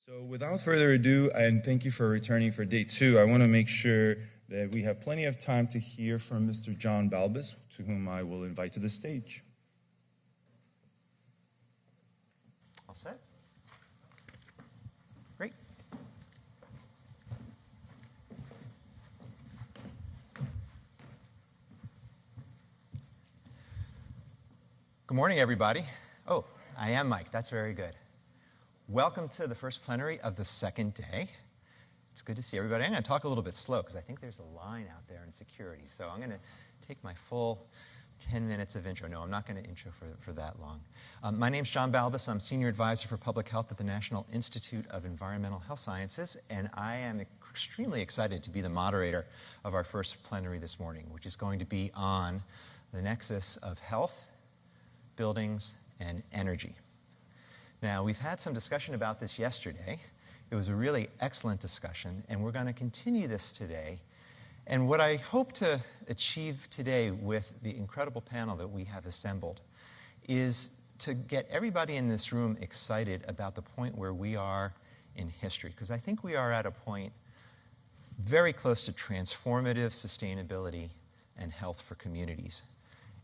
So without further ado, and thank you for returning for day 2, I want to make sure that we have plenty of time to hear from Mr. John Balbus, to whom I will invite to the stage. All set? Great. Good morning, everybody. Oh, I am Mike. That's very good. Welcome to the first plenary of the second day. It's good to see everybody. I'm going to talk a little bit slow because I think there's a line out there in security. So I'm going to take my full 10 minutes of intro. No, I'm not going to intro for that long. My name's John Balbus. I'm Senior Advisor for Public Health at the National Institute of Environmental Health Sciences, and I am extremely excited to be the moderator of our first plenary this morning, which is going to be on the nexus of health, buildings, and energy. Now, we've had some discussion about this yesterday. It was a really excellent discussion, and we're going to continue this today. And what I hope to achieve today with the incredible panel that we have assembled is to get everybody in this room excited about the point where we are in history, because I think we are at a point very close to transformative sustainability and health for communities.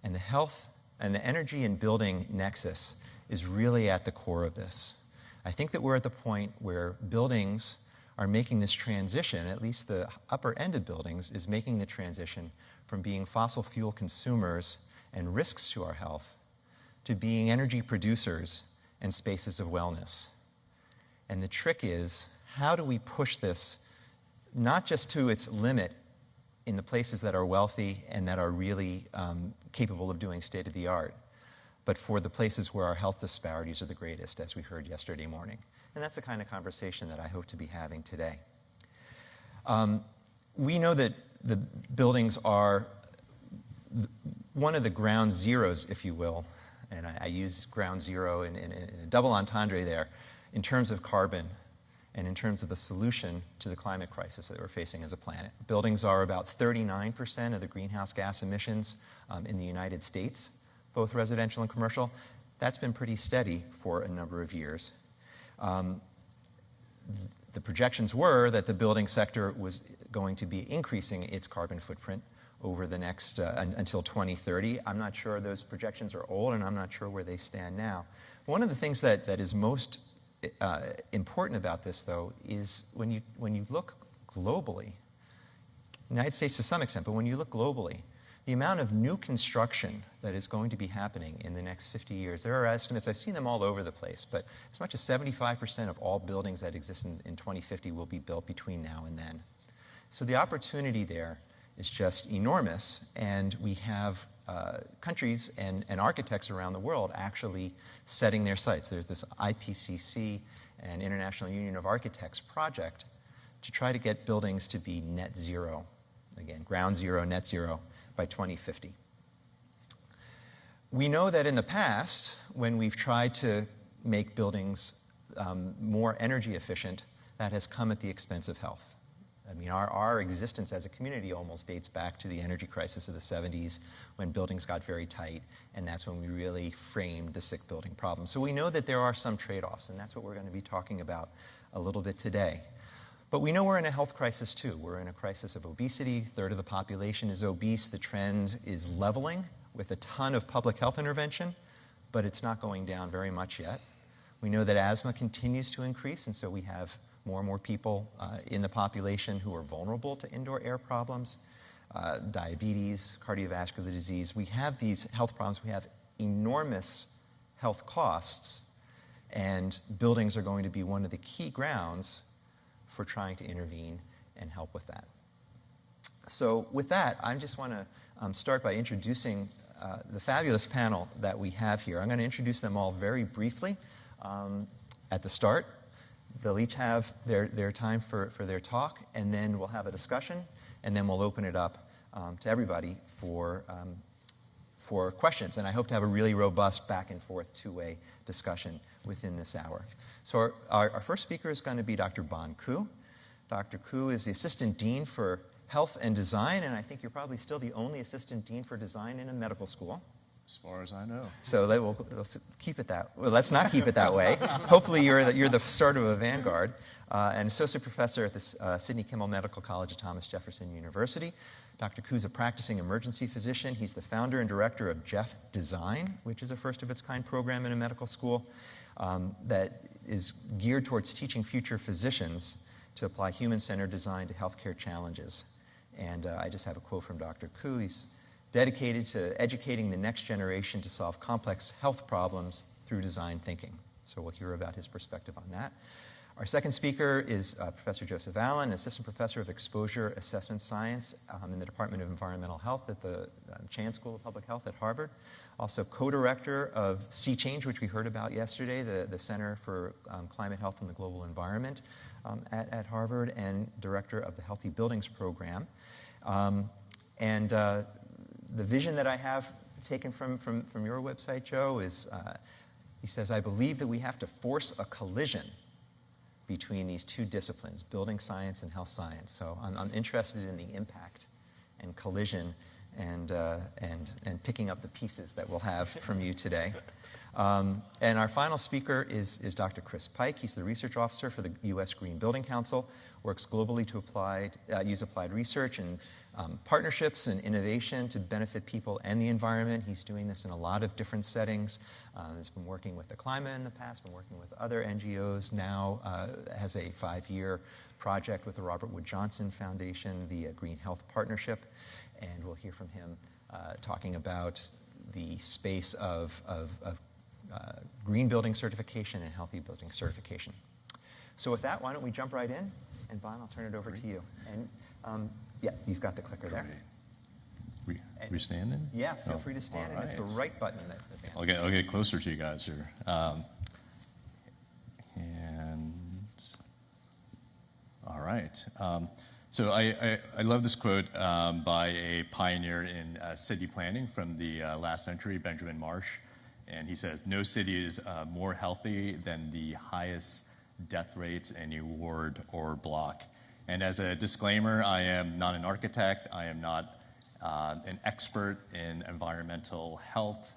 And the health and the energy and building nexus is really at the core of this. I think that we're at the point where buildings are making this transition, at least the upper end of buildings is making the transition from being fossil fuel consumers and risks to our health to being energy producers and spaces of wellness. And the trick is, how do we push this not just to its limit in the places that are wealthy and that are really capable of doing state-of-the-art, but for the places where our health disparities are the greatest, as we heard yesterday morning. And that's the kind of conversation that I hope to be having today. We know that the buildings are one of the ground zeros, if you will, and I use ground zero in a double entendre there, in terms of carbon and in terms of the solution to the climate crisis that we're facing as a planet. Buildings are about 39% of the greenhouse gas emissions in the United States, both residential and commercial. That's been pretty steady for a number of years. The projections were that the building sector was going to be increasing its carbon footprint over the next, until 2030. I'm not sure those projections are old, and I'm not sure where they stand now. One of the things that is most important about this, though, is when you look globally, United States to some extent, but when you look globally, the amount of new construction that is going to be happening in the next 50 years, there are estimates, I've seen them all over the place, but as much as 75% of all buildings that exist in 2050 will be built between now and then. So the opportunity there is just enormous, and we have countries and architects around the world actually setting their sights. There's this IPCC and International Union of Architects project to try to get buildings to be net zero. Again, ground zero, net zero, by 2050. We know that in the past, when we've tried to make buildings more energy efficient, that has come at the expense of health. I mean, our existence as a community almost dates back to the energy crisis of the 70s, when buildings got very tight, and that's when we really framed the sick building problem. So we know that there are some trade-offs, and that's what we're going to be talking about a little bit today. But we know we're in a health crisis, too. We're in a crisis of obesity. A third of the population is obese. The trend is leveling with a ton of public health intervention, but it's not going down very much yet. We know that asthma continues to increase, and so we have more and more people in the population who are vulnerable to indoor air problems, diabetes, cardiovascular disease. We have these health problems. We have enormous health costs, and buildings are going to be one of the key grounds for trying to intervene and help with that. So with that, I just want to start by introducing the fabulous panel that we have here. I'm going to introduce them all very briefly at the start. They'll each have their time for their talk, and then we'll have a discussion, and then we'll open it up to everybody for questions. And I hope to have a really robust back and forth two-way discussion within this hour. So our first speaker is going to be Dr. Bon Ku. Dr. Ku is the Assistant Dean for Health and Design, and I think you're probably still the only Assistant Dean for Design in a medical school. As far as I know. So we'll keep it that. Well, let's not keep it that way. Hopefully, you're the start of a vanguard. An associate professor at the Sidney Kimmel Medical College at Thomas Jefferson University. Dr. Koo's a practicing emergency physician. He's the founder and director of Jeff Design, which is a first-of-its-kind program in a medical school that is geared towards teaching future physicians to apply human-centered design to healthcare challenges. And I just have a quote from Dr. Koo. He's dedicated to educating the next generation to solve complex health problems through design thinking. So we'll hear about his perspective on that. Our second speaker is Professor Joseph Allen, assistant professor of exposure assessment science in the Department of Environmental Health at the Chan School of Public Health at Harvard. Also co-director of Sea Change, which we heard about yesterday, the Center for Climate Health and the Global Environment at Harvard, and director of the Healthy Buildings Program. The vision that I have taken from your website, Joe, is he says, I believe that we have to force a collision between these two disciplines, building science and health science. So I'm interested in the impact and collision and picking up the pieces that we'll have from you today. And our final speaker is Dr. Chris Pike. He's the research officer for the U.S. Green Building Council, works globally to use applied research and partnerships and innovation to benefit people and the environment. He's doing this in a lot of different settings. He's been working with the climate in the past, been working with other NGOs, now has a 5-year project with the Robert Wood Johnson Foundation, the Green Health Partnership, and we'll hear from him talking about the space of green building certification and healthy building certification. So with that, why don't we jump right in? And Bon, I'll turn it over to you. And yeah, you've got the clicker there. We standing? Yeah, feel free to stand, and it's the right button that advances. I'll get closer to you guys here. And all right. So I love this quote by a pioneer in city planning from the last century, Benjamin Marsh. And he says, no city is more healthy than the highest death rates in a ward or block. And as a disclaimer, I am not an architect. I am not an expert in environmental health.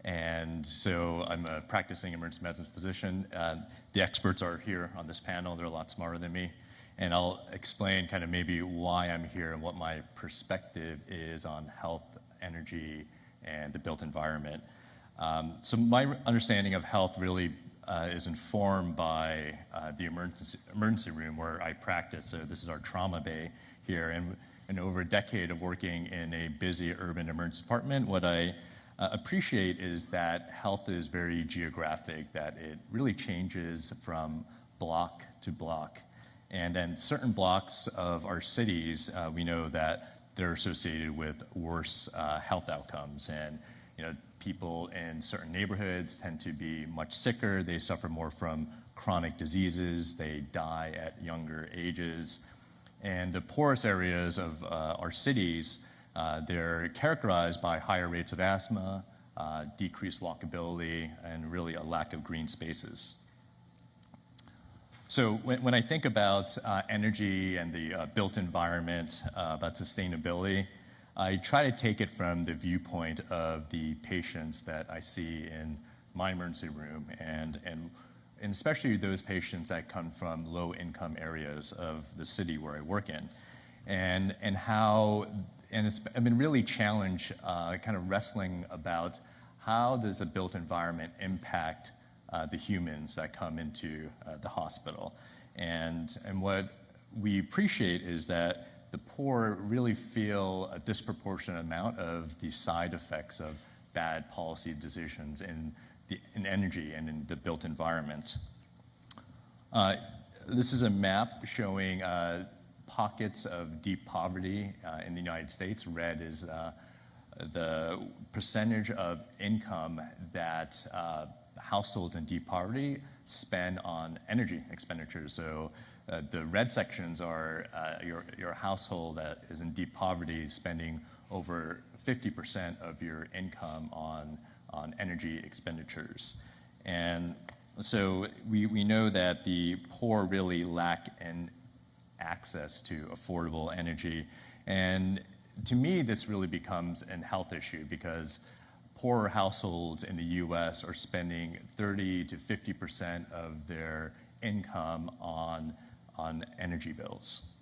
And so I'm a practicing emergency medicine physician. The experts are here on this panel. They're a lot smarter than me. And I'll explain kind of maybe why I'm here and what my perspective is on health, energy, and the built environment. So my understanding of health really is informed by the emergency room where I practice. So this is our trauma bay here. And over a decade of working in a busy urban emergency department, what I appreciate is that health is very geographic, that it really changes from block to block. And then certain blocks of our cities, we know that they're associated with worse health outcomes. And people in certain neighborhoods tend to be much sicker. They suffer more from chronic diseases. They die at younger ages. And the poorest areas of our cities, they're characterized by higher rates of asthma, decreased walkability, and really a lack of green spaces. So when I think about energy and the built environment, about sustainability, I try to take it from the viewpoint of the patients that I see in my emergency room, and especially those patients that come from low-income areas of the city where I work in, and I've been really challenged, kind of wrestling about how does a built environment impact the humans that come into the hospital, and what we appreciate is that the poor really feel a disproportionate amount of the side effects of bad policy decisions in energy and in the built environment. This is a map showing pockets of deep poverty in the United States. Red is the percentage of income that households in deep poverty spend on energy expenditures. So the red sections are your household that is in deep poverty spending over 50% of your income on energy expenditures. And so we know that the poor really lack in access to affordable energy. And to me, this really becomes a health issue because poorer households in the U.S. are spending 30 to 50% of their income on energy bills.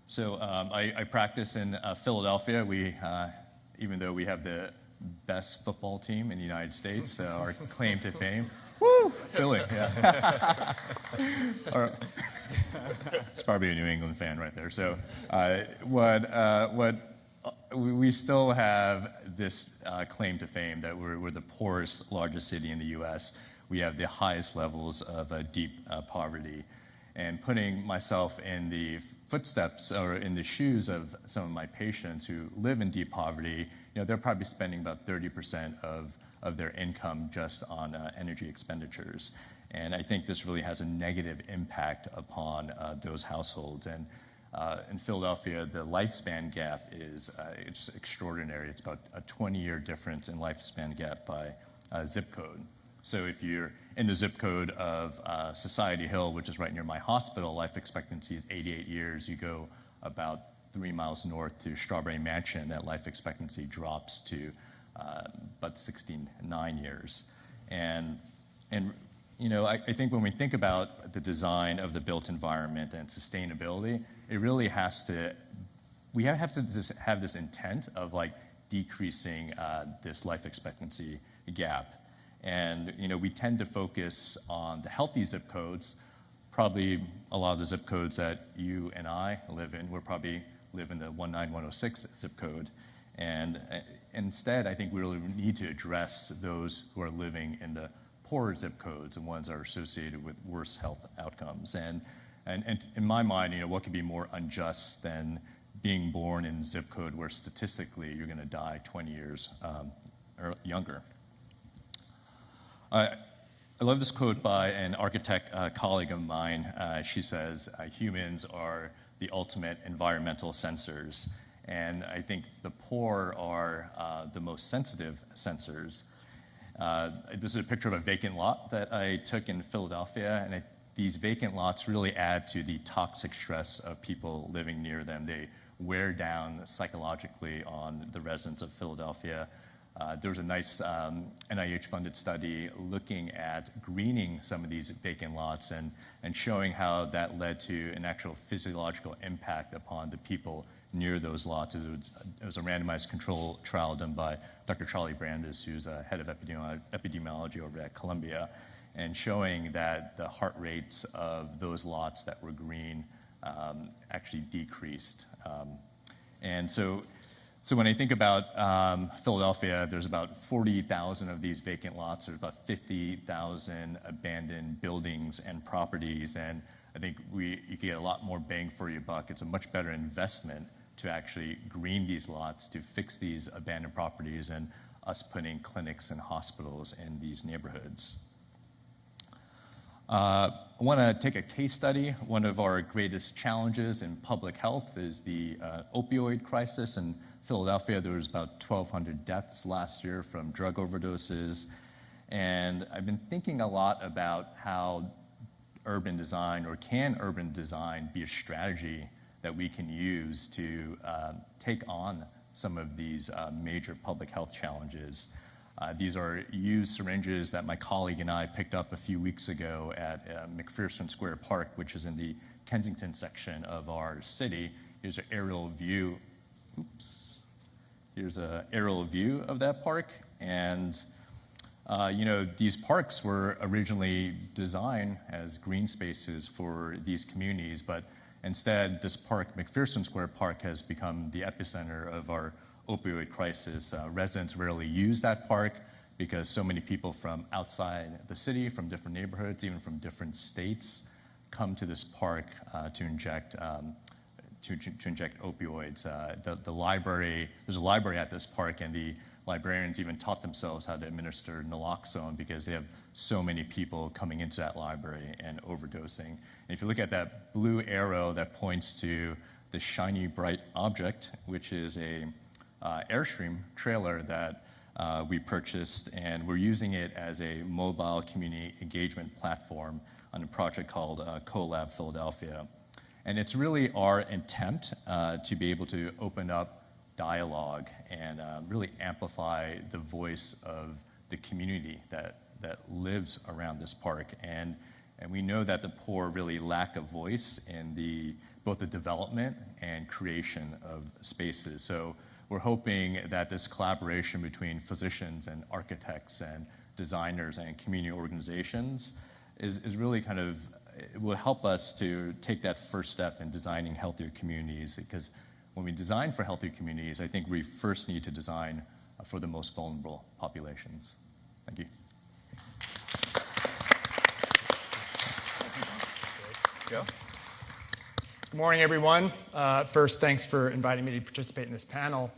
So I practice in Philadelphia. Even though we have the best football team in the United States, our claim to fame. Woo! Philly, yeah. It's probably a New England fan right there. So we still have this claim to fame that we're the poorest, largest city in the U.S. We have the highest levels of deep poverty. And putting myself in the footsteps or in the shoes of some of my patients who live in deep poverty, they're probably spending about 30% of their income just on energy expenditures. And I think this really has a negative impact upon those households. And in Philadelphia, the lifespan gap is just extraordinary. It's about a 20-year difference in lifespan gap by zip code. So if you're in the zip code of Society Hill, which is right near my hospital, life expectancy is 88 years. You go about 3 miles north to Strawberry Mansion, that life expectancy drops to about 69 years. And I think when we think about the design of the built environment and sustainability, it really we have to have this intent of decreasing this life expectancy gap. And we tend to focus on the healthy zip codes. Probably a lot of the zip codes that you and I live in, we're probably live in the 19106 zip code. And instead, I think we really need to address those who are living in the poorer zip codes and ones that are associated with worse health outcomes. And in my mind, what could be more unjust than being born in a zip code where statistically you're going to die 20 years or younger? I love this quote by an architect colleague of mine. She says, humans are the ultimate environmental sensors. And I think the poor are the most sensitive sensors. This is a picture of a vacant lot that I took in Philadelphia. And these vacant lots really add to the toxic stress of people living near them. They wear down psychologically on the residents of Philadelphia. There was a nice NIH-funded study looking at greening some of these vacant lots and showing how that led to an actual physiological impact upon the people near those lots. It was a randomized control trial done by Dr. Charlie Brandis, who's head of epidemiology over at Columbia, and showing that the heart rates of those lots that were green actually decreased. And so when I think about Philadelphia, there's about 40,000 of these vacant lots. There's about 50,000 abandoned buildings and properties. And I think you can get a lot more bang for your buck. It's a much better investment to actually green these lots, to fix these abandoned properties, and us putting clinics and hospitals in these neighborhoods. I want to take a case study. One of our greatest challenges in public health is the opioid crisis. In Philadelphia, there was about 1,200 deaths last year from drug overdoses. And I've been thinking a lot about how urban design, or can urban design be a strategy that we can use to take on some of these major public health challenges. These are used syringes that my colleague and I picked up a few weeks ago at McPherson Square Park, which is in the Kensington section of our city. Here's an aerial view. Here's an aerial view of that park. And these parks were originally designed as green spaces for these communities, but instead, this park, McPherson Square Park, has become the epicenter of our opioid crisis. Residents rarely use that park because so many people from outside the city, from different neighborhoods, even from different states, come to this park to inject opioids. The library, there's a library at this park, and the librarians even taught themselves how to administer naloxone because they have so many people coming into that library and overdosing. And if you look at that blue arrow that points to the shiny bright object, which is a Airstream trailer that we purchased, and we're using it as a mobile community engagement platform on a project called Collab Philadelphia. And it's really our intent to be able to open up dialogue and really amplify the voice of the community that lives around this park. And we know that the poor really lack a voice in both the development and creation of spaces. So we're hoping that this collaboration between physicians and architects and designers and community organizations is really it will help us to take that first step in designing healthier communities, because when we design for healthier communities, I think we first need to design for the most vulnerable populations. Thank you. Joe? Good morning, everyone. First, thanks for inviting me to participate in this panel.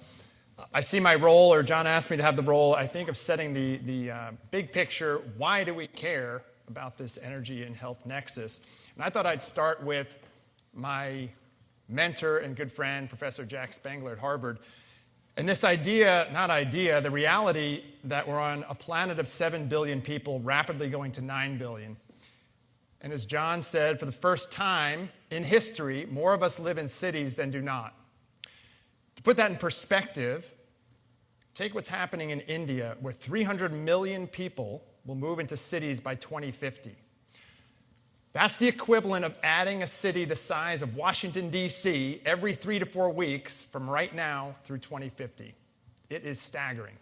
I see my role, or John asked me to have the role, I think, of setting the big picture. Why do we care about this energy and health nexus? And I thought I'd start with my mentor and good friend, Professor Jack Spangler at Harvard. And this the reality that we're on a planet of 7 billion people, rapidly going to 9 billion. And as John said, for the first time in history, more of us live in cities than do not. To put that in perspective, take what's happening in India, where 300 million people will move into cities by 2050. That's the equivalent of adding a city the size of Washington, D.C. every 3 to 4 weeks from right now through 2050. It is staggering.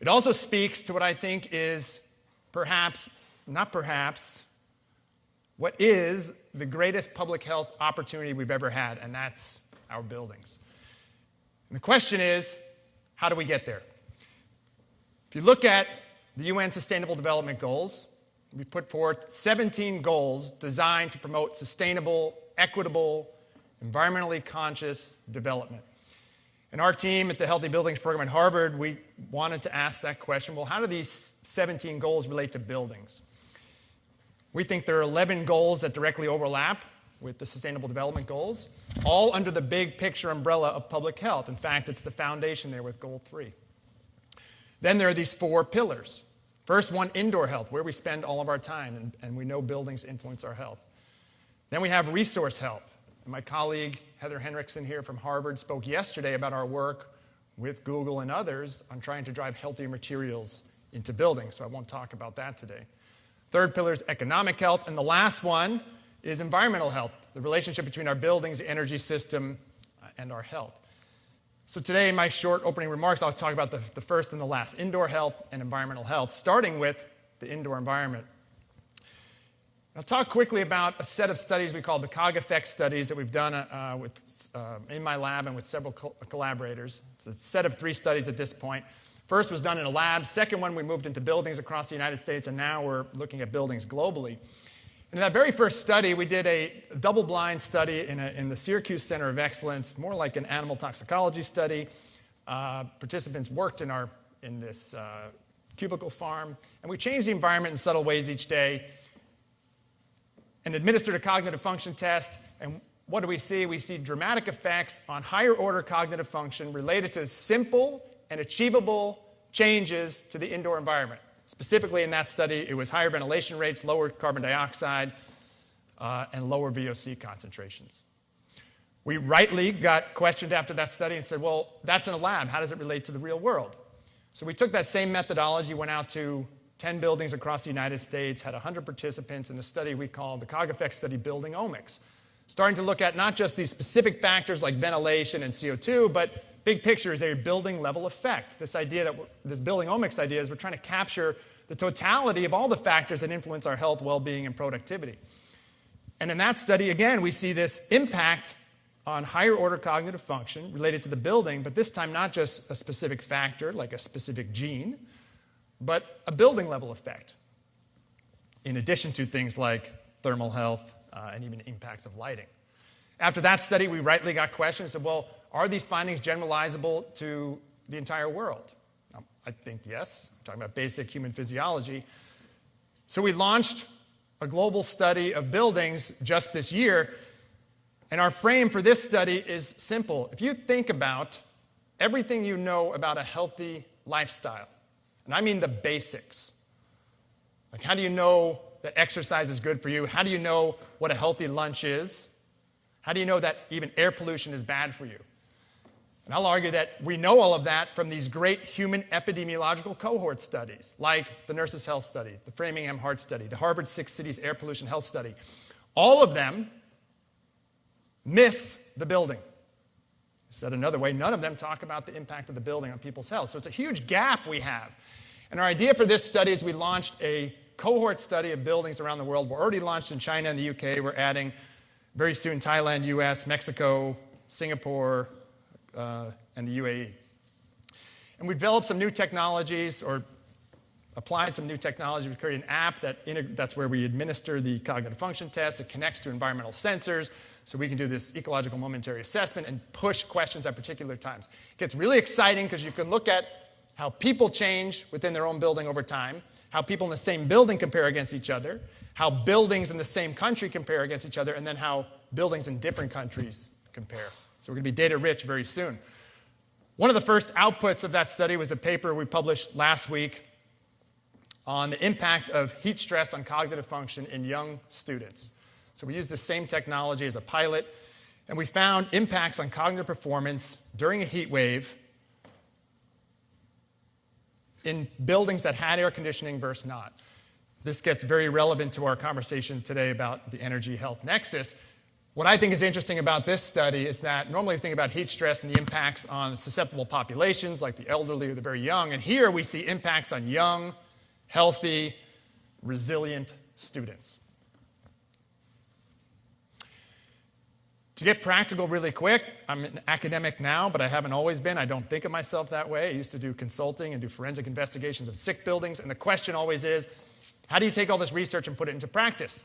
It also speaks to what I think is what is the greatest public health opportunity we've ever had, and that's our buildings. And the question is, how do we get there? If you look at the UN Sustainable Development Goals, we put forth 17 goals designed to promote sustainable, equitable, environmentally conscious development. And our team at the Healthy Buildings program at Harvard, we wanted to ask that question, well, how do these 17 goals relate to buildings? We think there are 11 goals that directly overlap with the Sustainable Development Goals, all under the big picture umbrella of public health. In fact, it's the foundation there with Goal 3. Then there are these 4 pillars. First one, indoor health, where we spend all of our time, and we know buildings influence our health. Then we have resource health. And my colleague, Heather Henriksen here from Harvard, spoke yesterday about our work with Google and others on trying to drive healthier materials into buildings, so I won't talk about that today. Third pillar is economic health, and the last one is environmental health, the relationship between our buildings, the energy system, and our health. So today, in my short opening remarks, I'll talk about the first and the last, indoor health and environmental health, starting with the indoor environment. I'll talk quickly about a set of studies we call the COG effect studies that we've done in my lab and with several collaborators. It's a set of 3 studies at this point. First was done in a lab. Second one, we moved into buildings across the United States, and now we're looking at buildings globally. In that very first study, we did a double-blind study in the Syracuse Center of Excellence, more like an animal toxicology study. Participants worked in this cubicle farm, and we changed the environment in subtle ways each day and administered a cognitive function test. And what do we see? We see dramatic effects on higher-order cognitive function related to simple and achievable changes to the indoor environment. Specifically in that study, it was higher ventilation rates, lower carbon dioxide, and lower VOC concentrations. We rightly got questioned after that study and said, well, that's in a lab. How does it relate to the real world? So we took that same methodology, went out to 10 buildings across the United States, had 100 participants in a study we called the COG effect study, Buildingomics, starting to look at not just these specific factors like ventilation and CO2, but big picture is a building level effect. This Buildingomics idea is we're trying to capture the totality of all the factors that influence our health, well-being, and productivity. And in that study, again, we see this impact on higher order cognitive function related to the building, but this time not just a specific factor like a specific gene, but a building level effect, in addition to things like thermal health and even impacts of lighting. After that study, we rightly got questions of, well, are these findings generalizable to the entire world? I think yes. I'm talking about basic human physiology. So we launched a global study of buildings just this year, and our frame for this study is simple. If you think about everything you know about a healthy lifestyle, and I mean the basics, like how do you know that exercise is good for you? How do you know what a healthy lunch is? How do you know that even air pollution is bad for you? And I'll argue that we know all of that from these great human epidemiological cohort studies, like the Nurses' Health Study, the Framingham Heart Study, the Harvard 6 Cities Air Pollution Health Study. All of them miss the building. Said another way, none of them talk about the impact of the building on people's health. So it's a huge gap we have. And our idea for this study is we launched a cohort study of buildings around the world. We're already launched in China and the UK. We're adding very soon Thailand, US, Mexico, Singapore, and the UAE. And we developed some new technologies, or applied some new technology. We created an app that's where we administer the cognitive function test. It connects to environmental sensors, so we can do this ecological momentary assessment and push questions at particular times. It gets really exciting because you can look at how people change within their own building over time, how people in the same building compare against each other, how buildings in the same country compare against each other, and then how buildings in different countries compare. So we're going to be data rich very soon. One of the first outputs of that study was a paper we published last week on the impact of heat stress on cognitive function in young students. So we used the same technology as a pilot, and we found impacts on cognitive performance during a heat wave in buildings that had air conditioning versus not. This gets very relevant to our conversation today about the energy health nexus. What I think is interesting about this study is that normally we think about heat stress and the impacts on susceptible populations like the elderly or the very young, and here we see impacts on young, healthy, resilient students. To get practical really quick, I'm an academic now, but I haven't always been. I don't think of myself that way. I used to do consulting and do forensic investigations of sick buildings, and the question always is, how do you take all this research and put it into practice?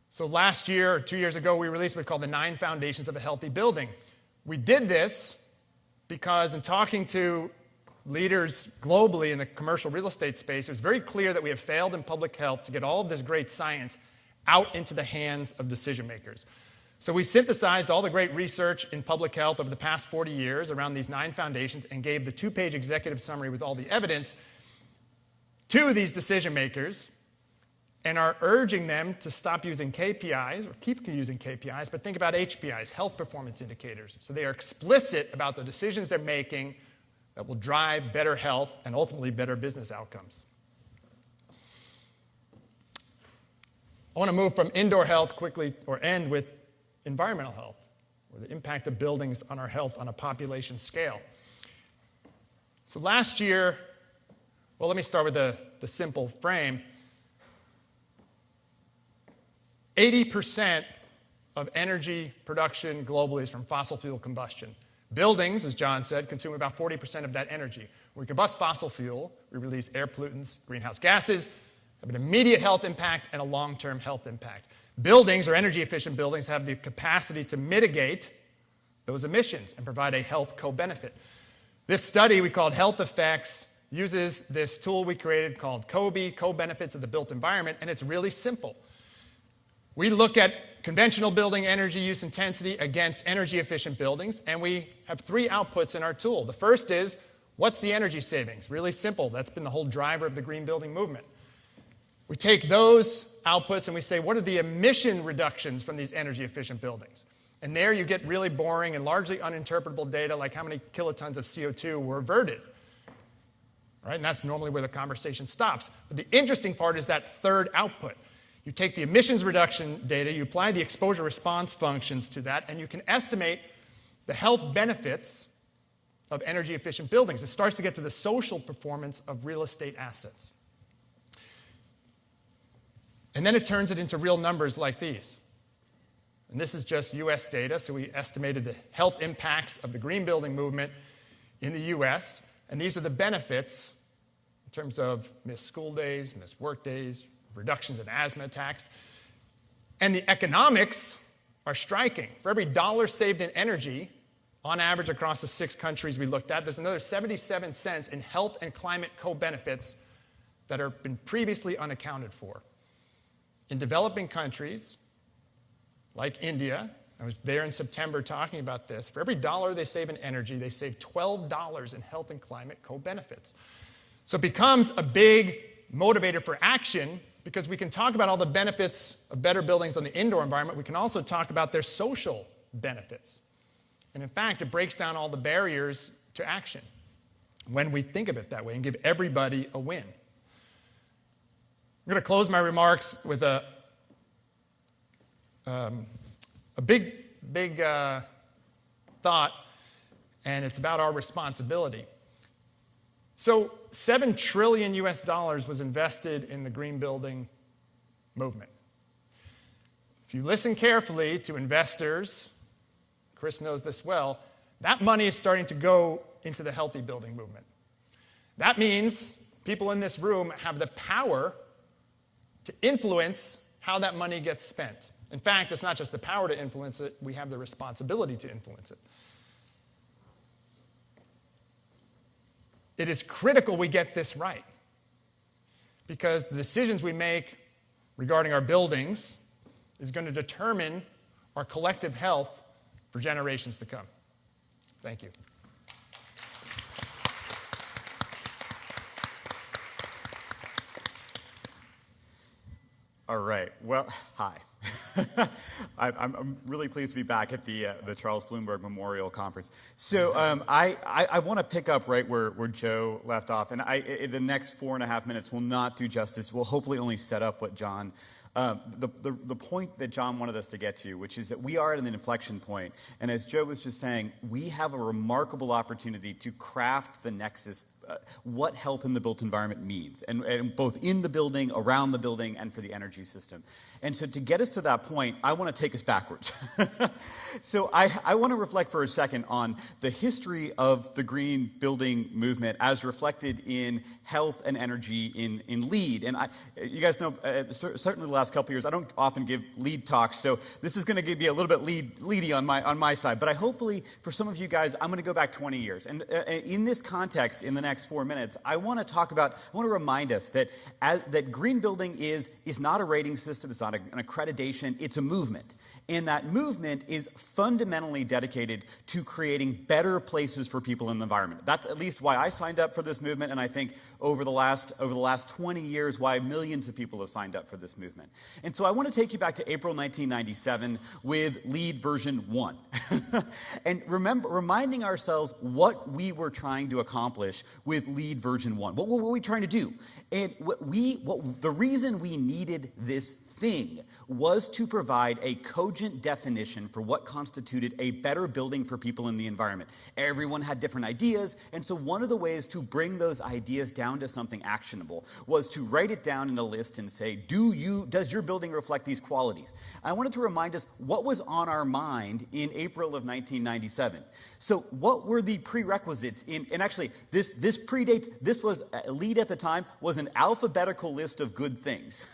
So last year, or 2 years ago, we released what's called the 9 Foundations of a Healthy Building. We did this because in talking to leaders globally in the commercial real estate space, it was very clear that we have failed in public health to get all of this great science out into the hands of decision makers. So we synthesized all the great research in public health over the past 40 years around these 9 foundations and gave the 2-page executive summary with all the evidence to these decision makers, and are urging them to stop using KPIs, or keep using KPIs, but think about HPIs, health performance indicators. So they are explicit about the decisions they're making that will drive better health and ultimately better business outcomes. I want to move from indoor health quickly, or end with environmental health, or the impact of buildings on our health on a population scale. So last year, well, let me start with the simple frame. 80% of energy production globally is from fossil fuel combustion. Buildings, as John said, consume about 40% of that energy. When we combust fossil fuel, we release air pollutants, greenhouse gases, have an immediate health impact and a long-term health impact. Buildings, or energy-efficient buildings, have the capacity to mitigate those emissions and provide a health co-benefit. This study we called Health Effects uses this tool we created called COBE, Co-Benefits of the Built Environment, and it's really simple. We look at conventional building energy use intensity against energy-efficient buildings, and we have 3 outputs in our tool. The first is, what's the energy savings? Really simple. That's been the whole driver of the green building movement. We take those outputs and we say, what are the emission reductions from these energy-efficient buildings? And there you get really boring and largely uninterpretable data, like how many kilotons of CO2 were averted. Right? And that's normally where the conversation stops. But the interesting part is that third output. You take the emissions reduction data, you apply the exposure response functions to that, and you can estimate the health benefits of energy-efficient buildings. It starts to get to the social performance of real estate assets. And then it turns it into real numbers like these. And this is just U.S. data, so we estimated the health impacts of the green building movement in the U.S., and these are the benefits in terms of missed school days, missed work days, reductions in asthma attacks. And the economics are striking. For every dollar saved in energy, on average across the 6 countries we looked at, there's another 77 cents in health and climate co-benefits that have been previously unaccounted for. In developing countries, like India, I was there in September talking about this, for every dollar they save in energy, they save $12 in health and climate co-benefits. So it becomes a big motivator for action because we can talk about all the benefits of better buildings on the indoor environment. We can also talk about their social benefits. And in fact, it breaks down all the barriers to action when we think of it that way and give everybody a win. I'm going to close my remarks with a big thought, and it's about our responsibility. So $7 trillion was invested in the green building movement. If you listen carefully to investors, Chris knows this well, that money is starting to go into the healthy building movement. That means people in this room have the power to influence how that money gets spent. In fact, it's not just the power to influence it, we have the responsibility to influence it. It is critical we get this right, because the decisions we make regarding our buildings is going to determine our collective health for generations to come. Thank you. All right. Well, hi. I'm really pleased to be back at the Charles Bloomberg Memorial Conference. So I want to pick up right where Joe left off, and in the next 4.5 minutes will not do justice. We'll hopefully only set up what John, the point that John wanted us to get to, which is that we are at an inflection point, and as Joe was just saying, we have a remarkable opportunity to craft the nexus, what health in the built environment means, and both in the building, around the building, and for the energy system. And so to get us to that point, I want to take us backwards. So I want to reflect for a second on the history of the green building movement as reflected in health and energy in LEED. And you guys know, certainly the last couple of years, I don't often give LEED talks, so this is going to be a little bit leady on my side. But hopefully, for some of you guys, I'm going to go back 20 years. And in this context, in the next 4 minutes, I want to remind us that green building is not a rating system, it's not an accreditation, it's a movement. And that movement is fundamentally dedicated to creating better places for people in the environment. That's at least why I signed up for this movement, and I think over the last 20 years, why millions of people have signed up for this movement. And so I want to take you back to April 1997 with LEED version 1. And reminding ourselves what we were trying to accomplish with LEED version 1. What were we trying to do? And the reason we needed this thing was to provide a cogent definition for what constituted a better building for people in the environment. Everyone had different ideas, and so one of the ways to bring those ideas down to something actionable was to write it down in a list and say, does your building reflect these qualities? I wanted to remind us what was on our mind in April of 1997. So what were the prerequisites and actually this predates, this was, LEED at the time was an alphabetical list of good things.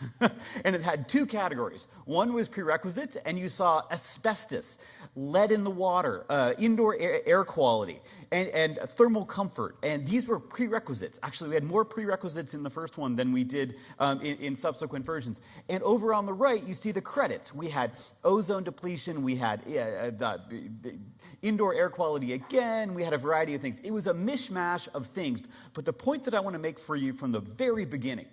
And it had two categories. One was prerequisites, and you saw asbestos, lead in the water, indoor air quality, and thermal comfort. And these were prerequisites. Actually, we had more prerequisites in the first one than we did in subsequent versions. And over on the right, you see the credits. We had ozone depletion. We had indoor air quality again. We had a variety of things. It was a mishmash of things. But the point that I want to make for you from the very beginning,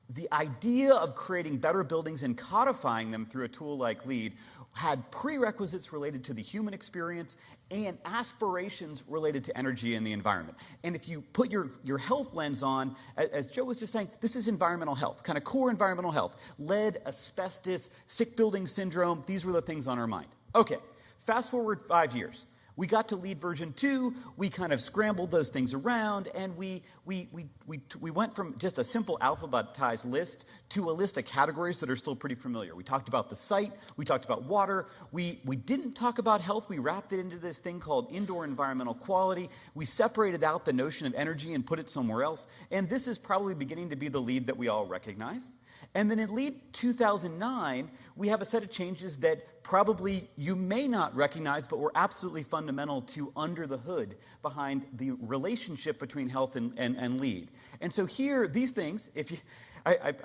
the idea of creating better buildings and codifying them through a tool like LEED had prerequisites related to the human experience and aspirations related to energy and the environment. And if you put your health lens on, as Joe was just saying, this is environmental health, kind of core environmental health. Lead, asbestos, sick building syndrome, these were the things on our mind. Okay, fast forward 5 years. We got to LEED version 2, we kind of scrambled those things around, and we went from just a simple alphabetized list to a list of categories that are still pretty familiar. We talked about the site, we talked about water, we didn't talk about health, we wrapped it into this thing called indoor environmental quality, we separated out the notion of energy and put it somewhere else, and this is probably beginning to be the LEED that we all recognize. And then in LEED 2009, we have a set of changes that probably you may not recognize, but were absolutely fundamental to under the hood behind the relationship between health and lead. And so here, these things, if you, I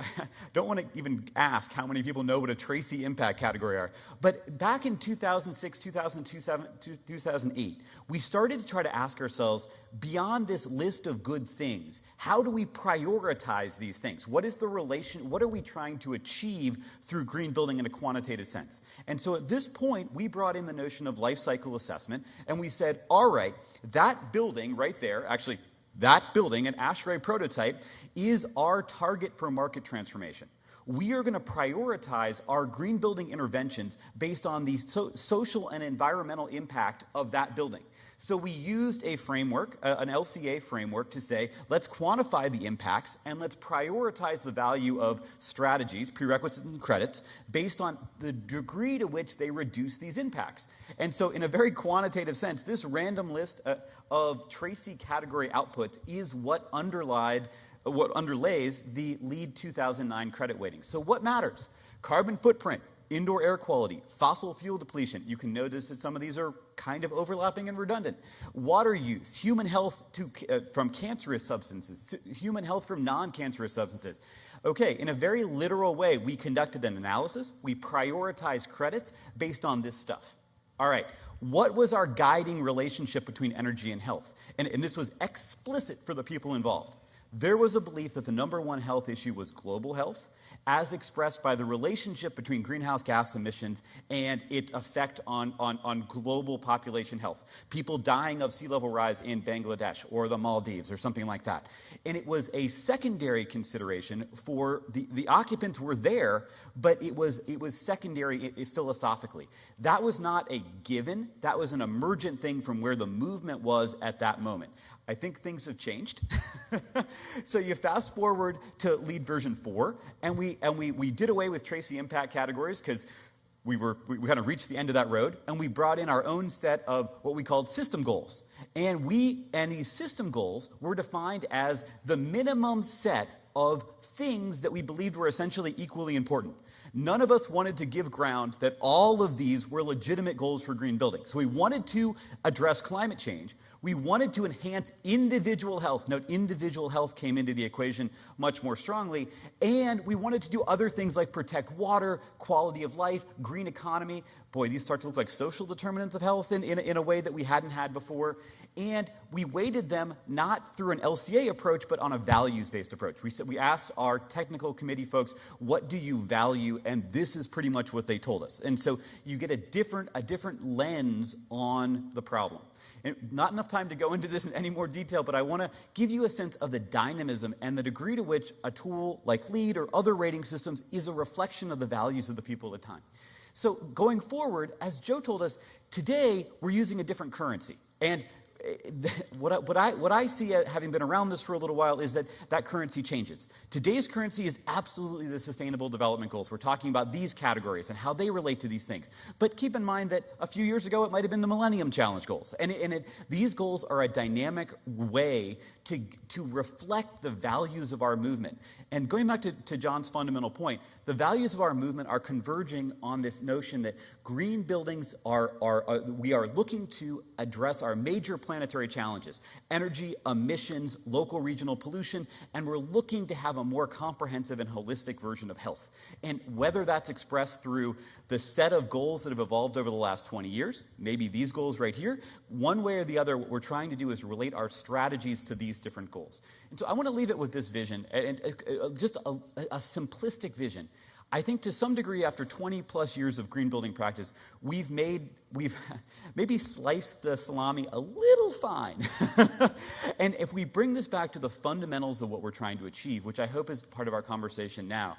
don't want to even ask how many people know what a Tracy impact category are, but back in 2006, 2008, we started to try to ask ourselves, beyond this list of good things, how do we prioritize these things? What is the relation? What are we trying to achieve through green building in a quantitative sense? And so at this point, we brought in the notion of life cycle assessment, and we said, all right, that building right there, actually, that building, an ASHRAE prototype, is our target for market transformation. We are going to prioritize our green building interventions based on the social and environmental impact of that building. So we used a framework, an LCA framework, to say, let's quantify the impacts and let's prioritize the value of strategies, prerequisites, and credits based on the degree to which they reduce these impacts. And so in a very quantitative sense, this random list of Tracy category outputs is what underlays the LEED 2009 credit weighting. So what matters? Carbon footprint, indoor air quality, fossil fuel depletion. You can notice that some of these are kind of overlapping and redundant. Water use, human health from cancerous substances, human health from non-cancerous substances. Okay, in a very literal way, we conducted an analysis. We prioritized credits based on this stuff. All right, what was our guiding relationship between energy and health? And this was explicit for the people involved. There was a belief that the number one health issue was global health, as expressed by the relationship between greenhouse gas emissions and its effect on global population health. People dying of sea level rise in Bangladesh or the Maldives or something like that. And it was a secondary consideration for the occupants were there, but it was secondary philosophically. That was not a given. That was an emergent thing from where the movement was at that moment. I think things have changed. So you fast forward to LEED version 4, and we did away with Tracy impact categories because we kind of reached the end of that road, and we brought in our own set of what we called system goals. And these system goals were defined as the minimum set of things that we believed were essentially equally important. None of us wanted to give ground that all of these were legitimate goals for green building. So we wanted to address climate change. We wanted to enhance individual health. Note, individual health came into the equation much more strongly. And we wanted to do other things like protect water, quality of life, green economy. Boy, these start to look like social determinants of health in a way that we hadn't had before. And we weighted them not through an LCA approach, but on a values-based approach. We asked our technical committee folks, what do you value? And this is pretty much what they told us. And so you get a different lens on the problem. And not enough time to go into this in any more detail, but I want to give you a sense of the dynamism and the degree to which a tool like LEED or other rating systems is a reflection of the values of the people at the time. So going forward, as Joe told us, today we're using a different currency. And what I see, having been around this for a little while, is that currency changes. Today's currency is absolutely the Sustainable Development Goals. We're talking about these categories and how they relate to these things. But keep in mind that a few years ago, it might have been the Millennium Challenge Goals. And these goals are a dynamic way to reflect the values of our movement. And going back to John's fundamental point, the values of our movement are converging on this notion that green buildings we are looking to address our major planetary challenges: energy, emissions, local regional pollution, and we're looking to have a more comprehensive and holistic version of health. And whether that's expressed through the set of goals that have evolved over the last 20 years, maybe these goals right here, one way or the other, what we're trying to do is relate our strategies to these different goals. And so I want to leave it with this vision, and just a simplistic vision. I think to some degree, after 20 plus years of green building practice, we've maybe sliced the salami a little fine. And if we bring this back to the fundamentals of what we're trying to achieve, which I hope is part of our conversation now,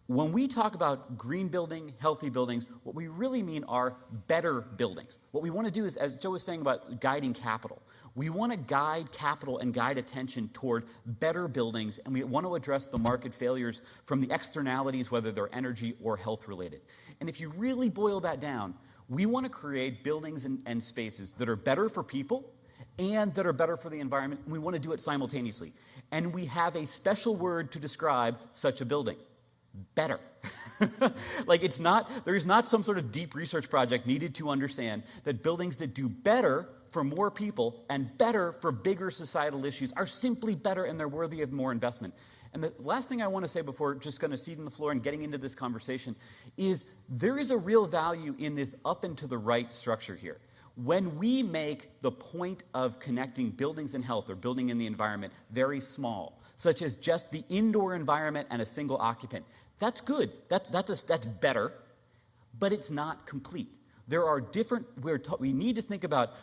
when we talk about green building, healthy buildings, what we really mean are better buildings. What we want to do is, as Joe was saying about guiding capital, we want to guide capital and guide attention toward better buildings, and we want to address the market failures from the externalities, whether they're energy or health related. And if you really boil that down, we want to create buildings and spaces that are better for people and that are better for the environment, and we want to do it simultaneously. And we have a special word to describe such a building: better. Like there's not some sort of deep research project needed to understand that buildings that do better for more people and better for bigger societal issues are simply better and they're worthy of more investment. And the last thing I want to say before just going to ceding the floor and getting into this conversation is there is a real value in this up and to the right structure here. When we make the point of connecting buildings and health or building in the environment very small, such as just the indoor environment and a single occupant, that's good. That's better, but it's not complete. There are different, we need to think about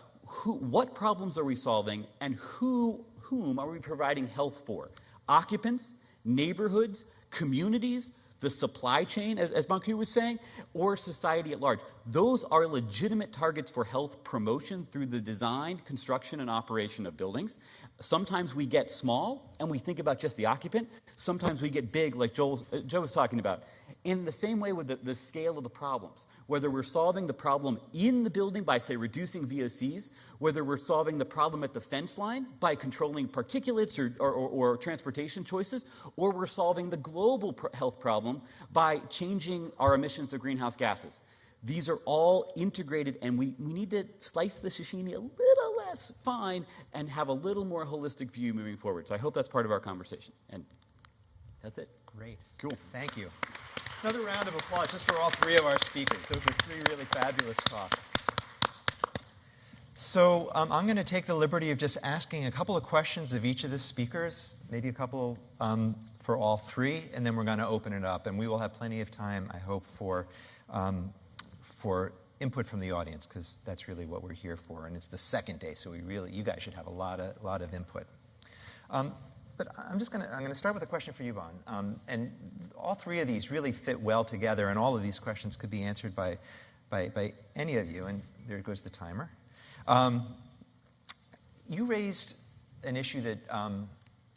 what problems are we solving and whom are we providing health for? Occupants, neighborhoods, communities, the supply chain, as Banku was saying, or society at large. Those are legitimate targets for health promotion through the design, construction, and operation of buildings. Sometimes we get small and we think about just the occupant. Sometimes we get big, like Joe was talking about. In the same way with the scale of the problems, whether we're solving the problem in the building by, say, reducing VOCs, whether we're solving the problem at the fence line by controlling particulates or transportation choices, or we're solving the global health problem by changing our emissions of greenhouse gases. These are all integrated, and we need to slice the sashimi a little less fine and have a little more holistic view moving forward. So I hope that's part of our conversation. And that's it. Great. Cool. Thank you. Another round of applause just for all three of our speakers. Those were three really fabulous talks. So I'm going to take the liberty of just asking a couple of questions of each of the speakers, maybe a couple for all three, and then we're going to open it up. And we will have plenty of time, I hope, for input from the audience, because that's really what we're here for. And it's the second day, so you guys should have a lot of input. But I'm going to start with a question for you, Vaughn. And all three of these really fit well together, and all of these questions could be answered by any of you. And there goes the timer. You raised an issue that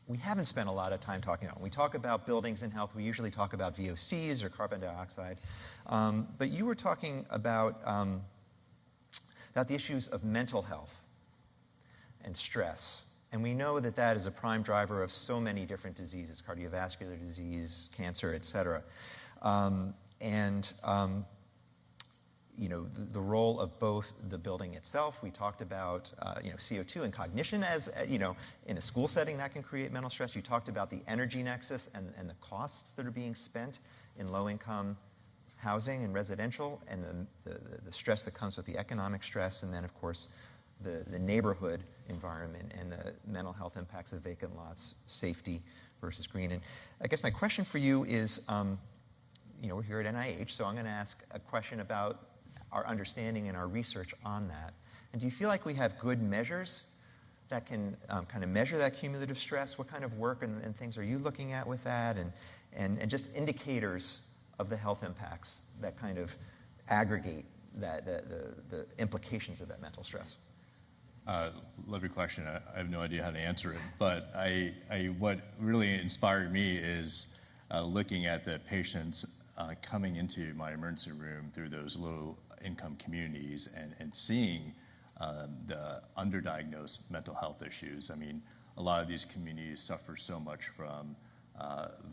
we haven't spent a lot of time talking about. When we talk about buildings and health, we usually talk about VOCs or carbon dioxide. But you were talking about the issues of mental health and stress. And we know that that is a prime driver of so many different diseases, cardiovascular disease, cancer, et cetera. The role of both the building itself. We talked about CO2 and cognition as in a school setting that can create mental stress. You talked about the energy nexus and the costs that are being spent in low-income housing and residential, and the stress that comes with the economic stress, and then of course the neighborhood environment and the mental health impacts of vacant lots, safety versus green. And I guess my question for you is, we're here at NIH, so I'm going to ask a question about our understanding and our research on that. And do you feel like we have good measures that can kind of measure that cumulative stress? What kind of work and things are you looking at with that? And just indicators of the health impacts that kind of aggregate the implications of that mental stress? Love your question. I have no idea how to answer it, but what really inspired me is looking at the patients coming into my emergency room through those low-income communities and seeing the underdiagnosed mental health issues. I mean, a lot of these communities suffer so much from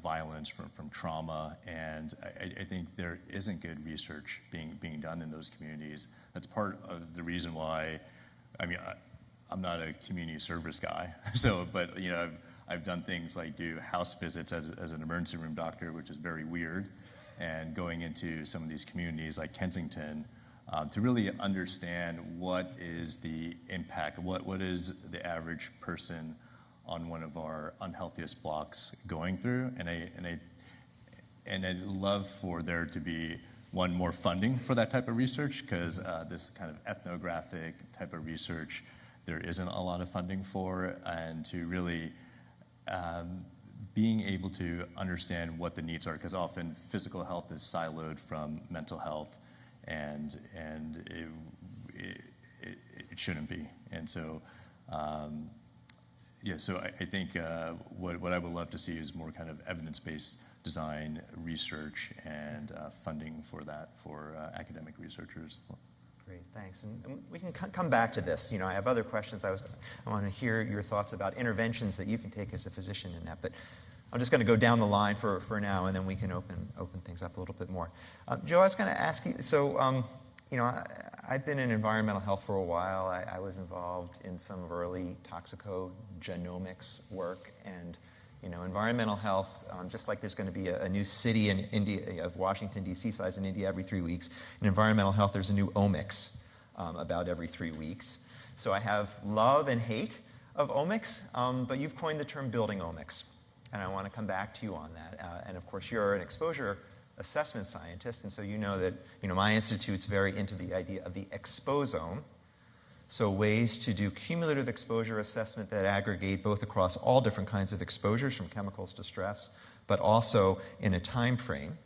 violence, from trauma, and I think there isn't good research being done in those communities. That's part of the reason why. I mean, I'm not a community service guy, but I've done things like do house visits as an emergency room doctor, which is very weird, and going into some of these communities like Kensington to really understand what is the impact, what is the average person on one of our unhealthiest blocks going through, and I'd love for there to be more funding for that type of research, because this kind of ethnographic type of research there isn't a lot of funding for, and to really being able to understand what the needs are, because often physical health is siloed from mental health, and it shouldn't be. And so so I think what I would love to see is more kind of evidence-based design research and funding for that for academic researchers. Great, thanks. And we can come back to this. I have other questions. I want to hear your thoughts about interventions that you can take as a physician in that. But I'm just going to go down the line for now, and then we can open things up a little bit more. Joe, I was going to ask you, so, I've been in environmental health for a while. I was involved in some early toxicogenomics work, and, environmental health, just like there's going to be a new city in India, of Washington, D.C. size in India every 3 weeks, in environmental health there's a new omics about every 3 weeks. So I have love and hate of omics, but you've coined the term buildingomics. And I want to come back to you on that. And of course, you're an exposure assessment scientist, and so you know that my institute's very into the idea of the exposome. So ways to do cumulative exposure assessment that aggregate both across all different kinds of exposures, from chemicals to stress, but also in a time frame.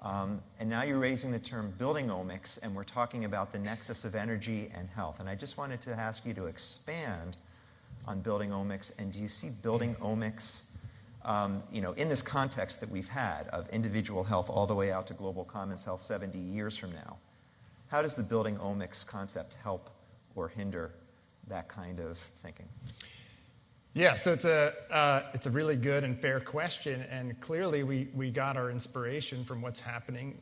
And now you're raising the term buildingomics, and we're talking about the nexus of energy and health. And I just wanted to ask you to expand on buildingomics, and do you see buildingomics in this context that we've had of individual health all the way out to global commons health 70 years from now? How does the buildingomics concept help or hinder that kind of thinking? Yeah, so it's a really good and fair question, and clearly we got our inspiration from what's happening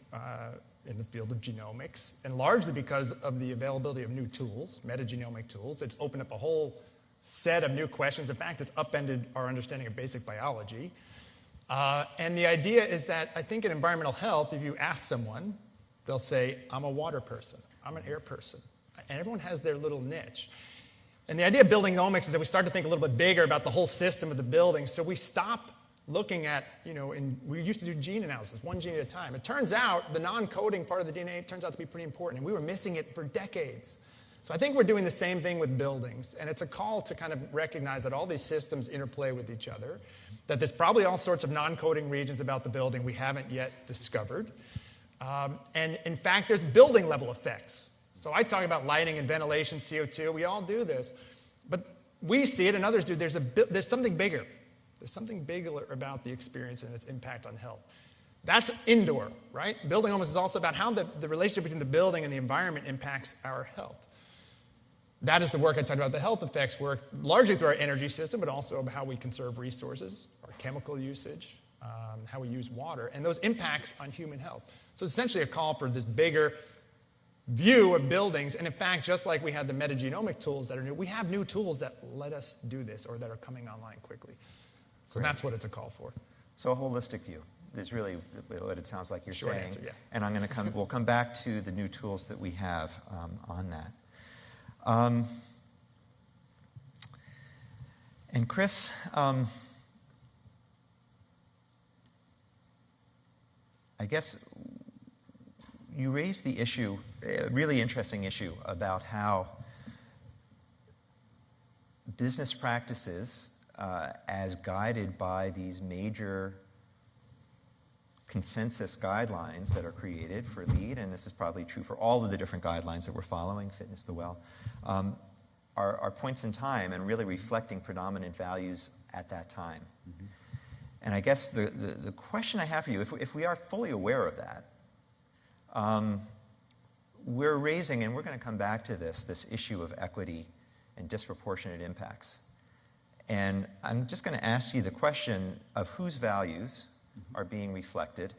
in the field of genomics, and largely because of the availability of new tools, metagenomic tools. It's opened up a whole set of new questions. In fact, it's upended our understanding of basic biology. And the idea is that I think in environmental health, if you ask someone, they'll say, I'm a water person, I'm an air person. And everyone has their little niche. And the idea of buildingomics is that we start to think a little bit bigger about the whole system of the building. So we stop looking at, we used to do gene analysis, one gene at a time. It turns out the non-coding part of the DNA turns out to be pretty important, and we were missing it for decades. So I think we're doing the same thing with buildings, and it's a call to kind of recognize that all these systems interplay with each other, that there's probably all sorts of non-coding regions about the building we haven't yet discovered. And in fact, there's building level effects. So I talk about lighting and ventilation, CO2, we all do this. But we see it and others do. There's something bigger. There's something bigger about the experience and its impact on health. That's indoor, right? Buildingomics is also about how the relationship between the building and the environment impacts our health. That is the work I talked about, the health effects work, largely through our energy system, but also about how we conserve resources, our chemical usage, how we use water, and those impacts on human health. So it's essentially a call for this bigger view of buildings, and in fact, just like we had the metagenomic tools that are new, we have new tools that let us do this or that are coming online quickly. So That's what it's a call for. So a holistic view is really what it sounds like you're Short saying. answer, yeah. And we'll come back to the new tools that we have on that. And Chris, I guess you raised the issue, a really interesting issue, about how business practices, as guided by these major consensus guidelines that are created for LEAD, and this is probably true for all of the different guidelines that we're following, Fitness to Well, are points in time and really reflecting predominant values at that time. Mm-hmm. And I guess the question I have for you, if we are fully aware of that, we're raising, and we're going to come back to this issue of equity and disproportionate impacts. And I'm just going to ask you the question of whose values are being reflected.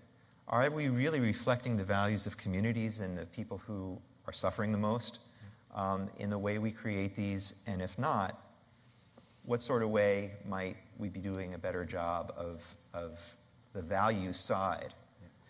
Are we really reflecting the values of communities and the people who are suffering the most in the way we create these? And if not, what sort of way might we be doing a better job of the value side?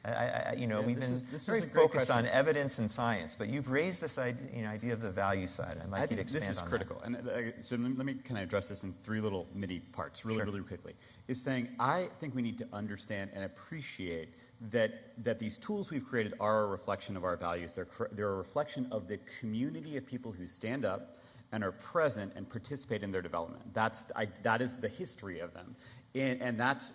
We've been very focused on evidence and science, but you've raised this idea of the value side. I'd like you to expand on that. This is critical. And so let me kind of address this in three little mini parts, really quickly. Is saying I think we need to understand and appreciate that these tools we've created are a reflection of our values. They're a reflection of the community of people who stand up and are present and participate in their development. That is the history of them. And that's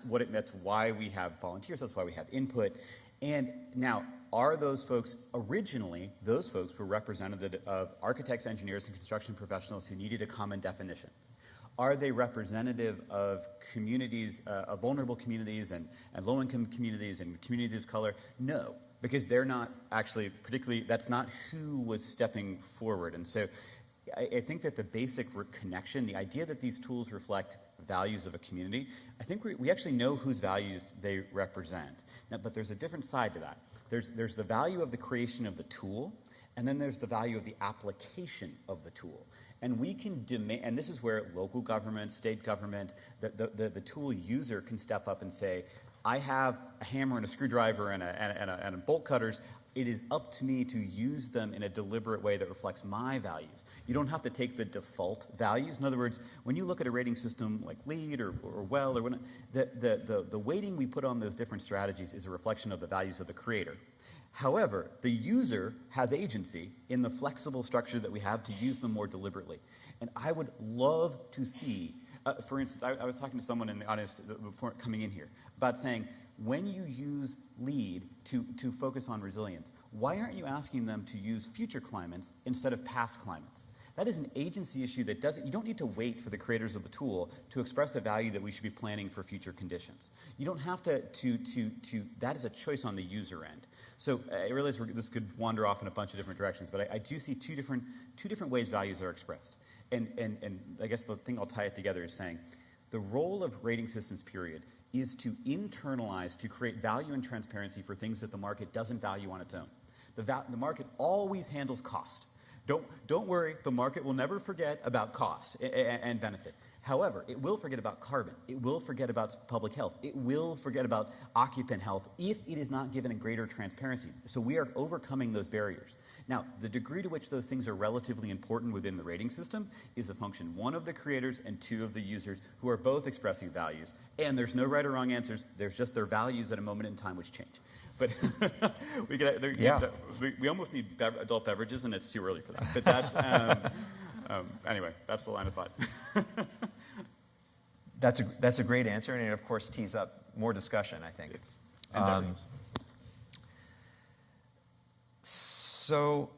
why we have volunteers, that's why we have input. And now, are those folks, originally, those folks were representative of architects, engineers, and construction professionals who needed a common definition? Are they representative of communities, of vulnerable communities and low-income communities and communities of color? No, because they're not actually particularly, that's not who was stepping forward. And so I think that the basic connection, the idea that these tools reflect values of a community, I think we actually know whose values they represent. Now, but there's a different side to that. There's the value of the creation of the tool, and then there's the value of the application of the tool. And we can demand, and this is where local government, state government, the tool user can step up and say, I have a hammer and a screwdriver and a bolt cutters. It is up to me to use them in a deliberate way that reflects my values. You don't have to take the default values. In other words, when you look at a rating system like LEED or WELL or whatnot, the weighting we put on those different strategies is a reflection of the values of the creator. However, the user has agency in the flexible structure that we have to use them more deliberately. And I would love to see, for instance, I was talking to someone in the audience before coming in here about saying, when you use LEED to focus on resilience, why aren't you asking them to use future climates instead of past climates? That is an agency issue that you don't need to wait for the creators of the tool to express a value that we should be planning for future conditions. You don't have to that is a choice on the user end. So I realize this could wander off in a bunch of different directions, but I do see two different ways values are expressed. And I guess the thing I'll tie it together is saying the role of rating systems, period, is to internalize, to create value and transparency for things that the market doesn't value on its own. The market always handles cost. Don't worry, the market will never forget about cost and benefit. However, it will forget about carbon. It will forget about public health. It will forget about occupant health if it is not given a greater transparency. So we are overcoming those barriers. Now, the degree to which those things are relatively important within the rating system is a function, one, of the creators and two, of the users who are both expressing values. And there's no right or wrong answers. There's just their values at a moment in time which change. But we almost need adult beverages, and it's too early for that. But that's anyway. That's the line of thought. That's a great answer, and it of course tees up more discussion, I think. So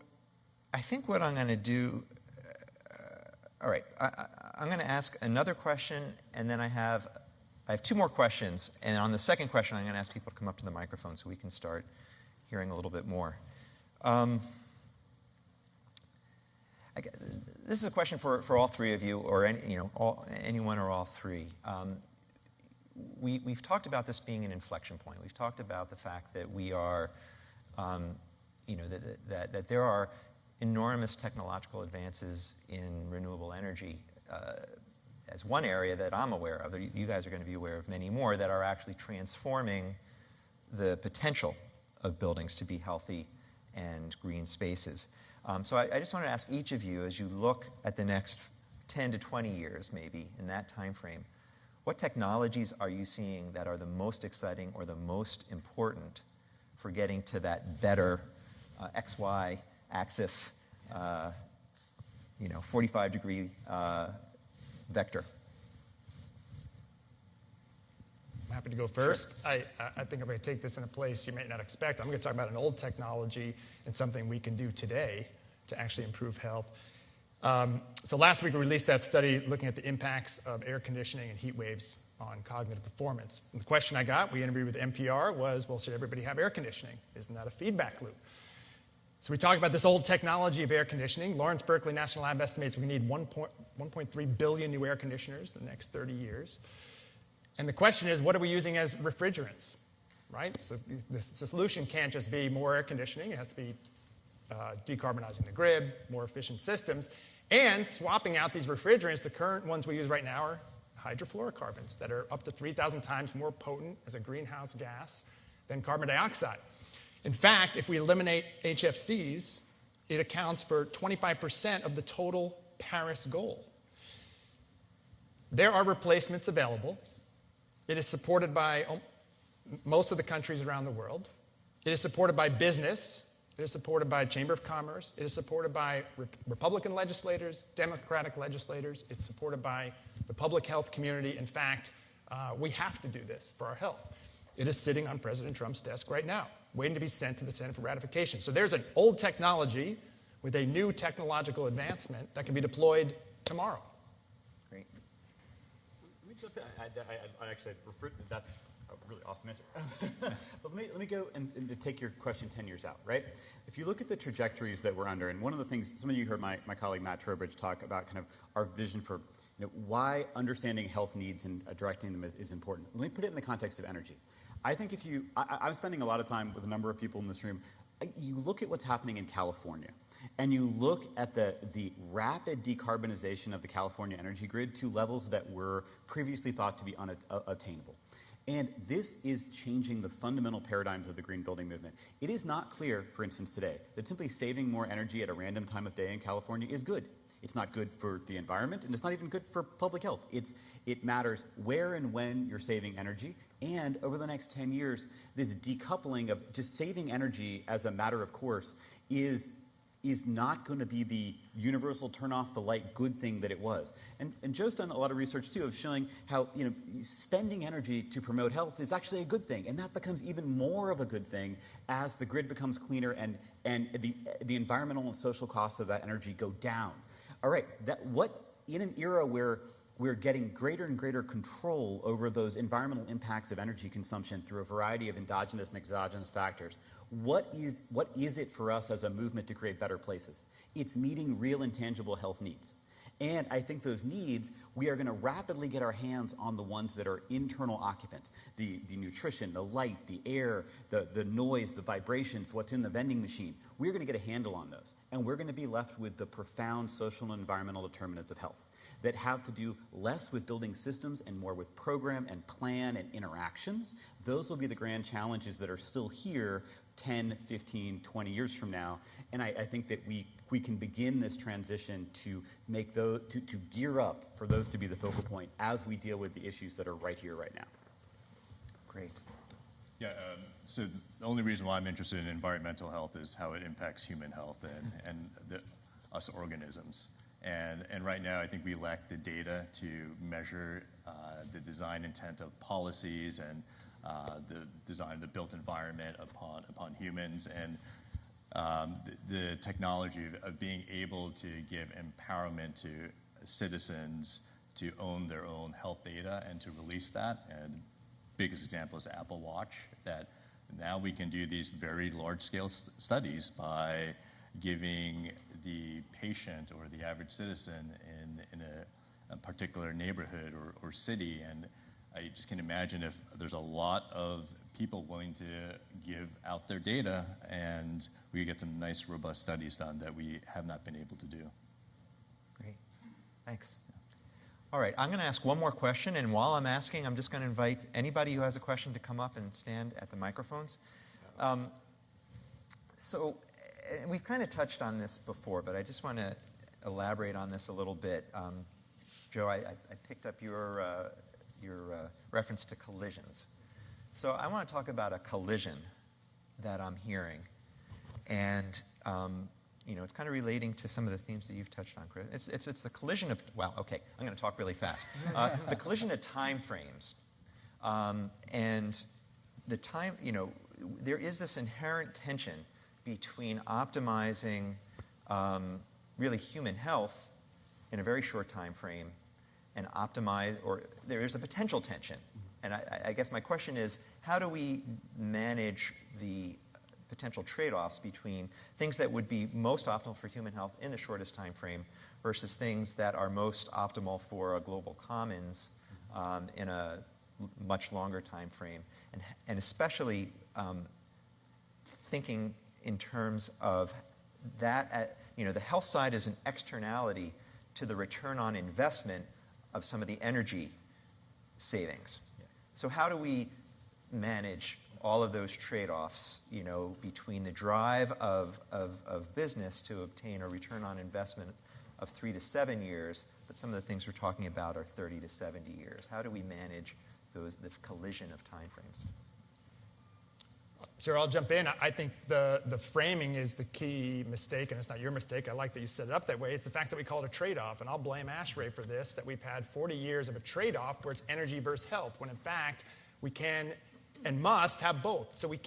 I think what I'm going to do. All right, I'm going to ask another question, and then I have two more questions, and on the second question, I'm going to ask people to come up to the microphone so we can start hearing a little bit more. This is a question for all three of you, or anyone or all three. We've talked about this being an inflection point. We've talked about the fact that we are, that there are enormous technological advances in renewable energy. As one area that I'm aware of, you guys are going to be aware of many more, that are actually transforming the potential of buildings to be healthy and green spaces. So I just want to ask each of you, as you look at the next 10 to 20 years, maybe, in that time frame, what technologies are you seeing that are the most exciting or the most important for getting to that better XY axis, 45-degree vector? I'm happy to go first. Sure. I think I'm going to take this in a place you may not expect. I'm going to talk about an old technology and something we can do today to actually improve health. So last week we released that study looking at the impacts of air conditioning and heat waves on cognitive performance. And the question I got, we interviewed with NPR, was, well, should everybody have air conditioning? Isn't that a feedback loop? So we talked about this old technology of air conditioning. Lawrence Berkeley National Lab estimates we need 1.3 billion new air conditioners in the next 30 years. And the question is, what are we using as refrigerants, right? So the solution can't just be more air conditioning. It has to be decarbonizing the grid, more efficient systems, and swapping out these refrigerants. The current ones we use right now are hydrofluorocarbons that are up to 3,000 times more potent as a greenhouse gas than carbon dioxide. In fact, if we eliminate HFCs, it accounts for 25% of the total Paris goal. There are replacements available. It is supported by most of the countries around the world. It is supported by business. It is supported by Chamber of Commerce. It is supported by Republican legislators, Democratic legislators. It's supported by the public health community. In fact, we have to do this for our health. It is sitting on President Trump's desk right now, waiting to be sent to the Senate for ratification. So there's an old technology with a new technological advancement that can be deployed tomorrow. Great. Let me jump in? I actually referred, that's a really awesome answer. But let me go and to take your question 10 years out, right? If you look at the trajectories that we're under, and one of the things, some of you heard my colleague Matt Trowbridge talk about kind of our vision for why understanding health needs and directing them is important. Let me put it in the context of energy. I think if you, I'm spending a lot of time with a number of people in this room, you look at what's happening in California, and you look at the rapid decarbonization of the California energy grid to levels that were previously thought to be unattainable. And this is changing the fundamental paradigms of the green building movement. It is not clear, for instance, today, that simply saving more energy at a random time of day in California is good. It's not good for the environment, and it's not even good for public health. It matters where and when you're saving energy, and over the next 10 years, this decoupling of just saving energy as a matter of course is not going to be the universal turn off the light good thing that it was. And Joe's done a lot of research too of showing how spending energy to promote health is actually a good thing, and that becomes even more of a good thing as the grid becomes cleaner and the environmental and social costs of that energy go down. All right, in an era where we're getting greater and greater control over those environmental impacts of energy consumption through a variety of endogenous and exogenous factors, what is it for us as a movement to create better places? It's meeting real and tangible health needs. And I think those needs, we are going to rapidly get our hands on the ones that are internal occupants. The nutrition, the light, the air, the noise, the vibrations, what's in the vending machine. We're going to get a handle on those. And we're going to be left with the profound social and environmental determinants of health that have to do less with building systems and more with program and plan and interactions. Those will be the grand challenges that are still here 10, 15, 20 years from now. And I think that we can begin this transition to make those, to gear up for those to be the focal point as we deal with the issues that are right here, right now. Great. Yeah, so the only reason why I'm interested in environmental health is how it impacts human health and us organisms. And right now, I think we lack the data to measure the design intent of policies and the design of the built environment upon humans, and the technology of being able to give empowerment to citizens to own their own health data and to release that. And the biggest example is Apple Watch, that now we can do these very large-scale studies by giving the patient or the average citizen in a particular neighborhood or city. And I just can imagine if there's a lot of people willing to give out their data, and we get some nice, robust studies done that we have not been able to do. Great. Thanks. All right, I'm going to ask one more question, and while I'm asking, I'm just going to invite anybody who has a question to come up and stand at the microphones. So we've kind of touched on this before, but I just want to elaborate on this a little bit. Joe, I picked up your reference to collisions. So I want to talk about a collision that I'm hearing. And, it's kind of relating to some of the themes that you've touched on, Chris. It's the collision of, wow, okay, I'm going to talk really fast. The collision of time frames. And the time, there is this inherent tension between optimizing really human health in a very short time frame and optimize, or there is a potential tension. And I guess my question is, how do we manage the potential trade-offs between things that would be most optimal for human health in the shortest time frame versus things that are most optimal for a global commons in a much longer time frame? And especially thinking in terms of that, the health side is an externality to the return on investment of some of the energy savings. Yeah. So how do we manage all of those trade-offs, between the drive of business to obtain a return on investment of 3 to 7 years, but some of the things we're talking about are 30 to 70 years? How do we manage the collision of timeframes? Sir, I'll jump in. I think the framing is the key mistake, and it's not your mistake. I like that you set it up that way. It's the fact that we call it a trade-off, and I'll blame ASHRAE for this, that we've had 40 years of a trade-off where it's energy versus health, when in fact we can and must have both. So we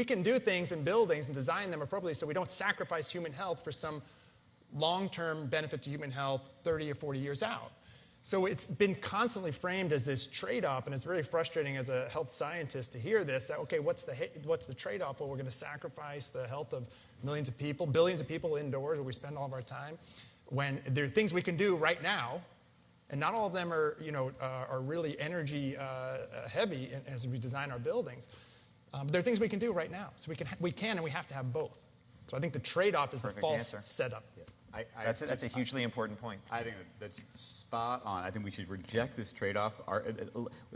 can do things in buildings and design them appropriately so we don't sacrifice human health for some long-term benefit to human health 30 or 40 years out. So it's been constantly framed as this trade-off, and it's very frustrating as a health scientist to hear this, that, okay, what's the trade-off? Well, we're going to sacrifice the health of millions of people, billions of people indoors where we spend all of our time, when there are things we can do right now, and not all of them are, are really energy heavy as we design our buildings. But there are things we can do right now. So we can and we have to have both. So I think the trade-off is the false setup. That's a hugely important point. I think that's spot on. I think we should reject this trade-off.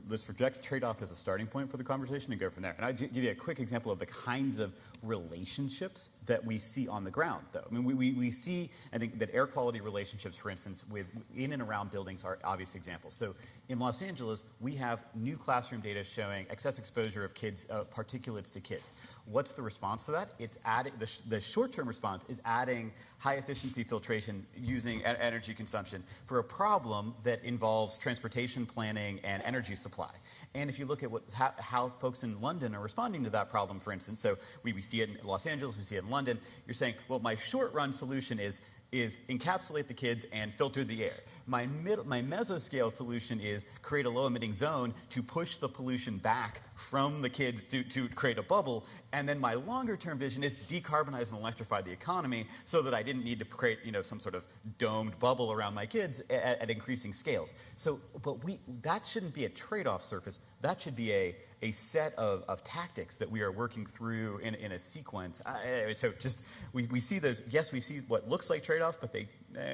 Let's reject trade-off as a starting point for the conversation and go from there. And I'll give you a quick example of the kinds of relationships that we see on the ground, though. I mean, we see, I think, that air quality relationships, for instance, in and around buildings are obvious examples. So in Los Angeles, we have new classroom data showing excess exposure of particulates to kids. What's the response to that? It's the short-term response is adding high-efficiency filtration using energy consumption for a problem that involves transportation planning and energy supply. And if you look at how folks in London are responding to that problem, for instance, so we see it in Los Angeles, we see it in London, you're saying, well, my short-run solution is encapsulate the kids and filter the air. My mesoscale solution is create a low-emitting zone to push the pollution back from the kids to create a bubble. And then my longer-term vision is decarbonize and electrify the economy so that I didn't need to create some sort of domed bubble around my kids at increasing scales. So, but that shouldn't be a trade-off surface. That should be a set of tactics that we are working through in a sequence. So just we see those. Yes, we see what looks like trade-offs, but we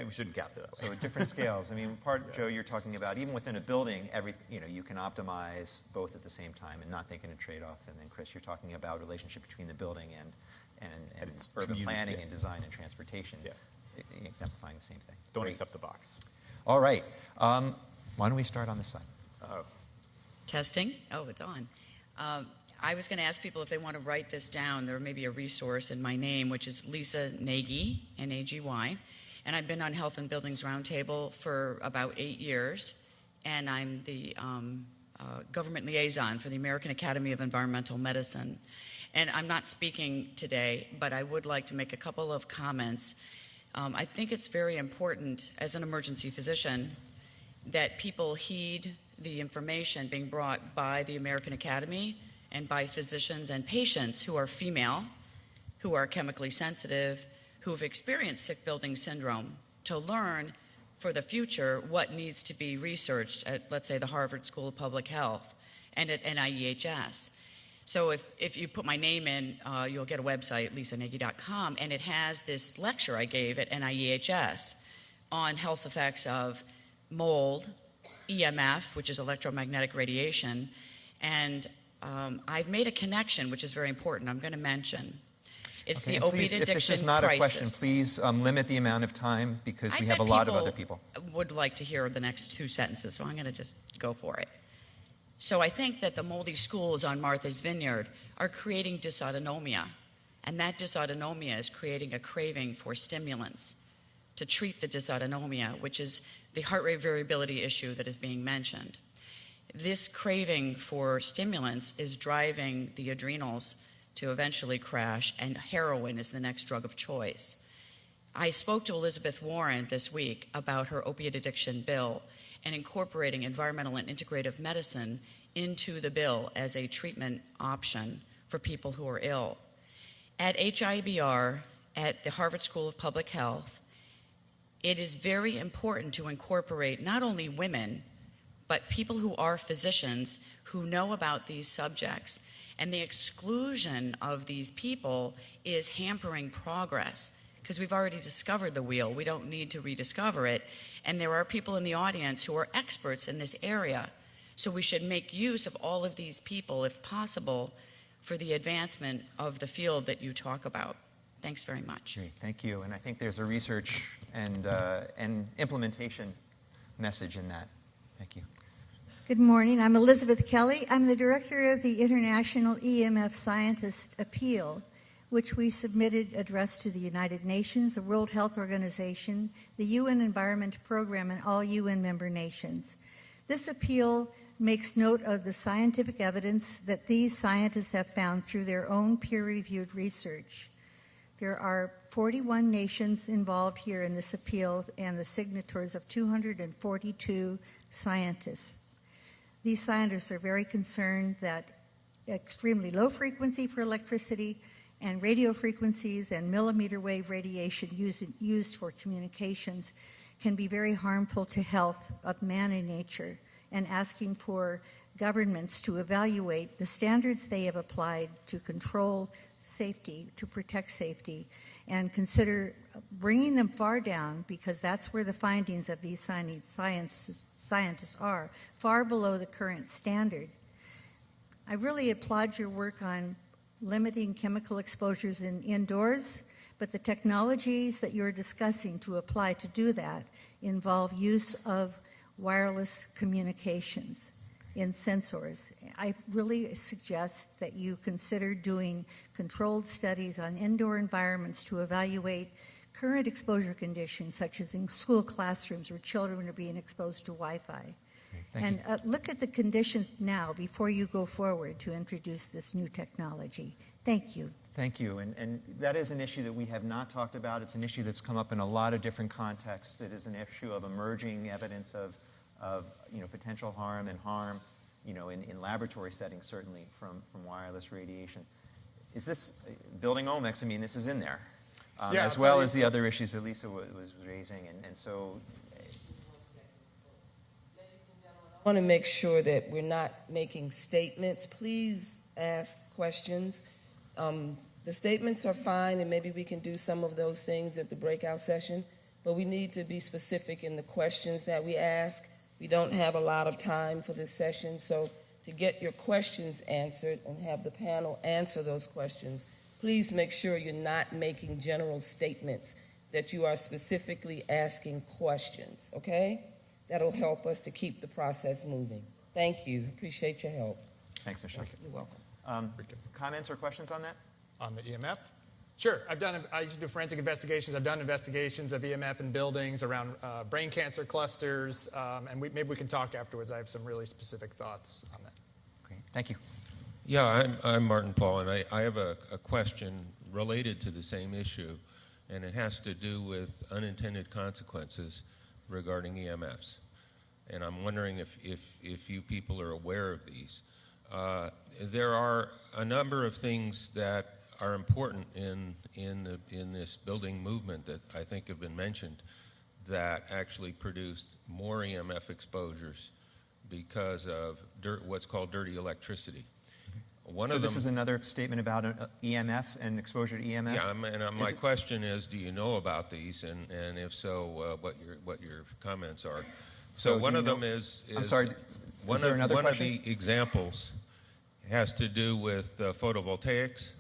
shouldn't cast it that way. So at different scales. I mean, Joe, you're talking about even within a building, you can optimize both at the same time and not thinking a trade-off. And then Chris, you're talking about relationship between the building and urban planning and design and transportation. Yeah. Exemplifying the same thing. Don't accept the box. All right. Why don't we start on this side? Testing. Oh, it's on. I was going to ask people if they want to write this down. There may be a resource in my name, which is Lisa Nagy, N-A-G-Y. And I've been on Health and Buildings Roundtable for about 8 years. And I'm the government liaison for the American Academy of Environmental Medicine. And I'm not speaking today, but I would like to make a couple of comments. I think it's very important as an emergency physician that people heed the information being brought by the American Academy and by physicians and patients who are female, who are chemically sensitive, who have experienced sick building syndrome, to learn for the future what needs to be researched at, let's say, the Harvard School of Public Health and at NIEHS. So if you put my name in, you'll get a website, lisanagi.com, and it has this lecture I gave at NIEHS on health effects of mold, EMF, which is electromagnetic radiation, and I've made a connection, which is very important, I'm going to mention. It's the opiate addiction crisis. If this is not a question, please limit the amount of time because we have a lot of other people. Would like to hear the next 2 sentences, so I'm going to just go for it. So I think that the moldy schools on Martha's Vineyard are creating dysautonomia, and that dysautonomia is creating a craving for stimulants to treat the dysautonomia, which is the heart rate variability issue that is being mentioned. This craving for stimulants is driving the adrenals to eventually crash, and heroin is the next drug of choice. I spoke to Elizabeth Warren this week about her opiate addiction bill and incorporating environmental and integrative medicine into the bill as a treatment option for people who are ill. At HIBR, at the Harvard School of Public Health, it is very important to incorporate not only women, but people who are physicians who know about these subjects. And the exclusion of these people is hampering progress because we've already discovered the wheel. We don't need to rediscover it. And there are people in the audience who are experts in this area. So we should make use of all of these people, if possible, for the advancement of the field that you talk about. Thanks very much. Great, thank you. And I think there's a research and implementation message in that. Thank you. Good morning. I'm Elizabeth Kelly. I'm the director of the International EMF Scientist Appeal, which we submitted addressed to the United Nations, the World Health Organization, the UN Environment Program, and all UN member nations. This appeal makes note of the scientific evidence that these scientists have found through their own peer-reviewed research. There are 41 nations involved here in this appeal and the signatories of 242 scientists. These scientists are very concerned that extremely low frequency for electricity and radio frequencies and millimeter wave radiation used for communications can be very harmful to health of man and nature, and asking for governments to evaluate the standards they have applied to control safety, to protect safety, and consider bringing them far down, because that's where the findings of these scientists are, far below the current standard. I really applaud your work on limiting chemical exposures indoors, but the technologies that you're discussing to apply to do that involve use of wireless communications in sensors. I really suggest that you consider doing controlled studies on indoor environments to evaluate current exposure conditions, such as in school classrooms where children are being exposed to Wi-Fi. And look at the conditions now before you go forward to introduce this new technology. Thank you. Thank you. And that is an issue that we have not talked about. It's an issue that's come up in a lot of different contexts. It is an issue of emerging evidence of potential harm in laboratory settings, certainly from wireless radiation. Is this Buildingomics? I mean, this is in there, as well as the other issues that Lisa was raising. And so I want to make sure that we're not making statements. Please ask questions. The statements are fine, and maybe we can do some of those things at the breakout session, but we need to be specific in the questions that we ask. We don't have a lot of time for this session, so to get your questions answered and have the panel answer those questions, please make sure you're not making general statements, that you are specifically asking questions, okay? That'll help us to keep the process moving. Thank you. Appreciate your help. Thanks, Michelle. You're welcome. Comments or questions on that? On the EMF? Sure. I used to do forensic investigations. I've done investigations of EMF in buildings around brain cancer clusters, and maybe we can talk afterwards. I have some really specific thoughts on that. Great. Thank you. Yeah, I'm Martin Paul, and I have a question related to the same issue, and it has to do with unintended consequences regarding EMFs. And I'm wondering if you people are aware of these. There are a number of things that are important in this building movement that I think have been mentioned that actually produced more EMF exposures because of what's called dirty electricity. This is another statement about EMF and exposure to EMF? Yeah, and my question is, do you know about these, and if so, what your comments are? So one of them is I'm sorry, one of the examples has to do with photovoltaics,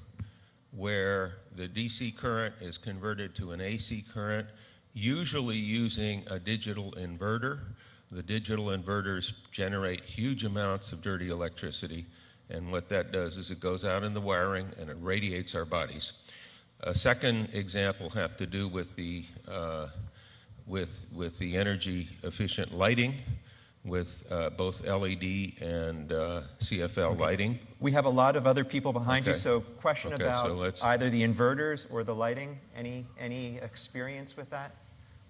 where the DC current is converted to an AC current, usually using a digital inverter. The digital inverters generate huge amounts of dirty electricity, and what that does is it goes out in the wiring and it radiates our bodies. A second example have to do with the energy efficient lighting, with both LED and CFL lighting. We have a lot of other people behind you, so question about either the inverters or the lighting. Any experience with that?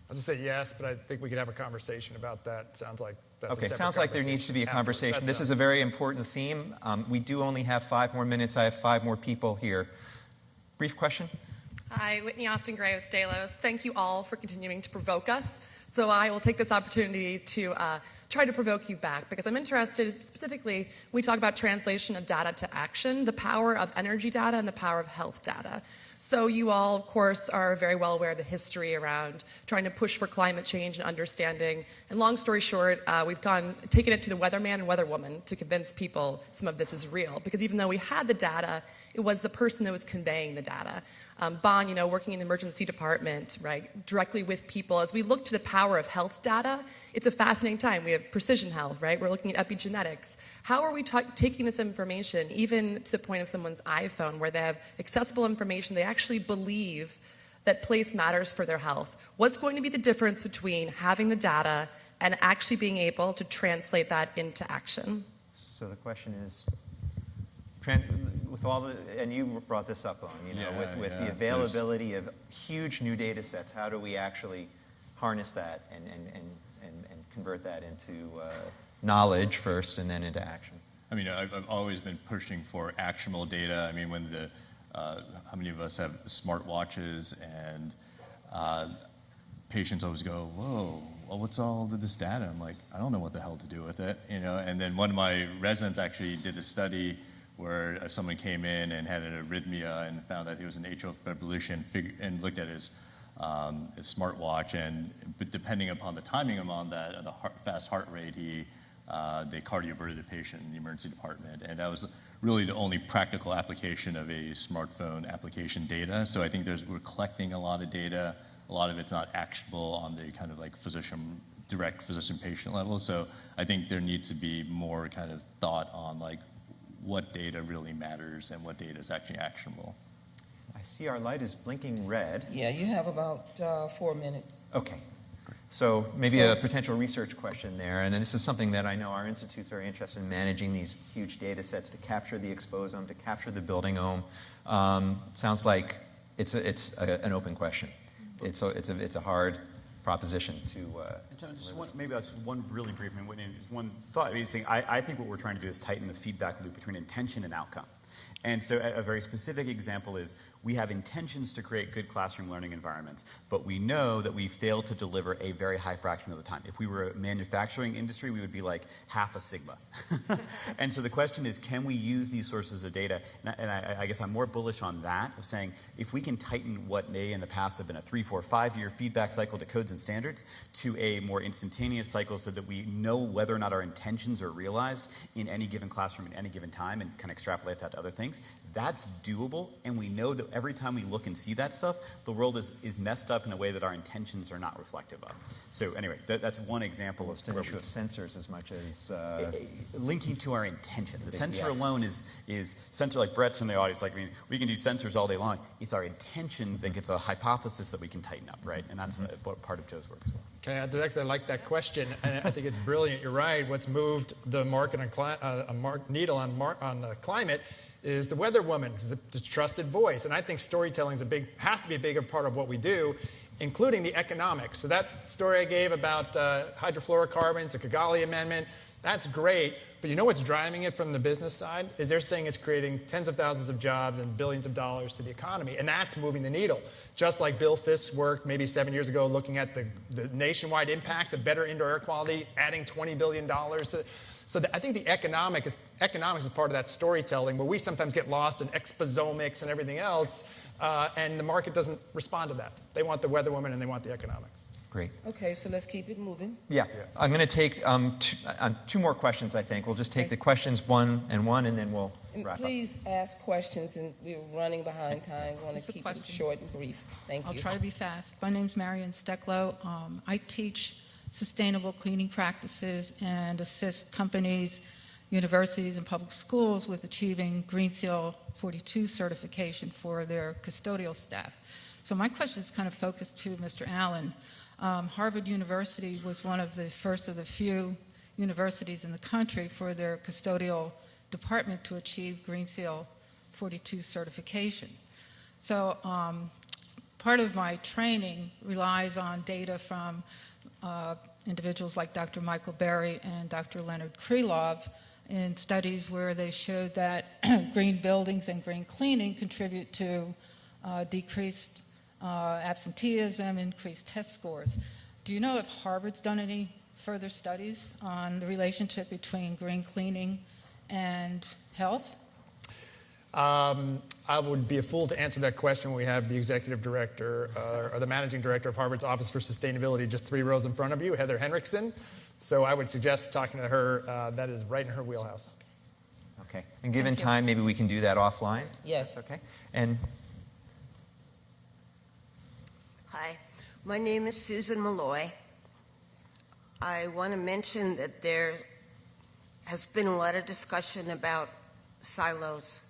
I'll just say yes, but I think we could have a conversation about that. Sounds like that's okay. Sounds like there needs to be a conversation. This is a very important theme. We do only have 5 more minutes. I have 5 more people here. Brief question. Hi, Whitney Austin Gray with Delos. Thank you all for continuing to provoke us. So I will take this opportunity to try to provoke you back, because I'm interested specifically, we talk about translation of data to action, the power of energy data and the power of health data. So you all, of course, are very well aware of the history around trying to push for climate change and understanding. And long story short, we've taken it to the weatherman and weatherwoman to convince people some of this is real. Because even though we had the data, it was the person that was conveying the data. Bon, working in the emergency department, right, directly with people. As we look to the power of health data, it's a fascinating time. We have precision health, right? We're looking at epigenetics. How are we taking this information, even to the point of someone's iPhone, where they have accessible information, they actually believe that place matters for their health? What's going to be the difference between having the data and actually being able to translate that into action? So the question is, with all the, and you brought this up on, with the availability of huge new data sets, how do we actually harness that and convert that into knowledge first and then into action? I mean, I've always been pushing for actionable data. I mean, when how many of us have smartwatches, and patients always go, whoa, well, what's all of this data? I'm like, I don't know what the hell to do with it, And then one of my residents actually did a study where someone came in and had an arrhythmia and found that he was in atrial fibrillation, and looked at his smartwatch, and depending upon the timing on that, the fast heart rate, they cardioverted the patient in the emergency department. And that was really the only practical application of a smartphone application data. So I think we're collecting a lot of data. A lot of it's not actionable on the kind of like direct physician-patient level. So I think there needs to be more kind of thought on like what data really matters and what data is actually actionable. I see our light is blinking red. Yeah, you have about 4 minutes. Okay. So maybe a potential research question there, and this is something that I know our institute's very interested in, managing these huge data sets to capture the exposome, to capture the buildingome. Sounds like it's an open question. It's a hard proposition to. John, maybe that's one really brief one thought. I think what we're trying to do is tighten the feedback loop between intention and outcome. And so a very specific example is we have intentions to create good classroom learning environments, but we know that we fail to deliver a very high fraction of the time. If we were a manufacturing industry, we would be like half a sigma. And so the question is, can we use these sources of data? And I guess I'm more bullish on that, of saying if we can tighten what may in the past have been a 3, 4, 5-year feedback cycle to codes and standards to a more instantaneous cycle, so that we know whether or not our intentions are realized in any given classroom at any given time, and kind of extrapolate that to other things. That's doable, and we know that every time we look and see that stuff, the world is messed up in a way that our intentions are not reflective of. So anyway, that's one example of the issue of sensors as much as linking to our intention. The sensor alone is sensor, like Brett's in the audience. Like, I mean, we can do sensors all day long. It's our intention that gets a hypothesis that we can tighten up, right? And that's part of Joe's work as well. Can I add to that? 'Cause I like that question, and I think it's brilliant. You're right. What's moved the market on needle on climate is the weather woman, the trusted voice. And I think storytelling has to be a bigger part of what we do, including the economics. So that story I gave about hydrofluorocarbons, the Kigali Amendment, that's great. But you know what's driving it from the business side? Is they're saying it's creating tens of thousands of jobs and billions of dollars to the economy. And that's moving the needle. Just like Bill Fisk's work maybe 7 years ago, looking at the nationwide impacts of better indoor air quality, adding $20 billion to. So I think the economics is part of that storytelling, where we sometimes get lost in exposomics and everything else, and the market doesn't respond to that. They want the weather woman and they want the economics. Great. Okay, so let's keep it moving. Yeah. I'm going to take two more questions, I think. We'll just take the questions one, and then we'll wrap up. Please ask questions, and we're running behind time. We want to keep it short and brief. Thank you. I'll try to be fast. My name's Marion Stecklow. I teach sustainable cleaning practices and assist companies, universities, and public schools with achieving Green Seal 42 certification for their custodial staff. So my question is kind of focused to Mr. Allen. Harvard University was one of the first of the few universities in the country for their custodial department to achieve Green Seal 42 certification. So part of my training relies on data from individuals like Dr. Michael Berry and Dr. Leonard Krylov in studies where they showed that green buildings and green cleaning contribute to decreased absenteeism, increased test scores. Do you know if Harvard's done any further studies on the relationship between green cleaning and health? I would be a fool to answer that question when we have the executive director or the managing director of Harvard's Office for Sustainability just 3 rows in front of you, Heather Henriksen. So I would suggest talking to her. That is right in her wheelhouse. Okay. And given time, maybe we can do that offline? Yes. Okay. And hi, my name is Susan Malloy. I want to mention that there has been a lot of discussion about silos.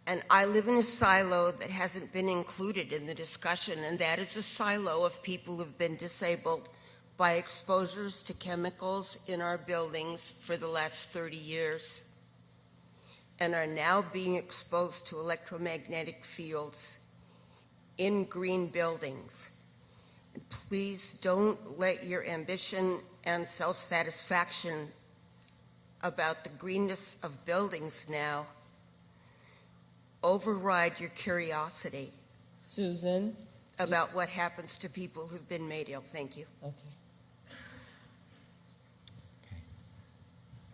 And I live in a silo that hasn't been included in the discussion, and that is a silo of people who've been disabled by exposures to chemicals in our buildings for the last 30 years. and are now being exposed to electromagnetic fields in green buildings. Please don't let your ambition and self-satisfaction about the greenness of buildings now override your curiosity. Susan? About what happens to people who've been made ill. Thank you.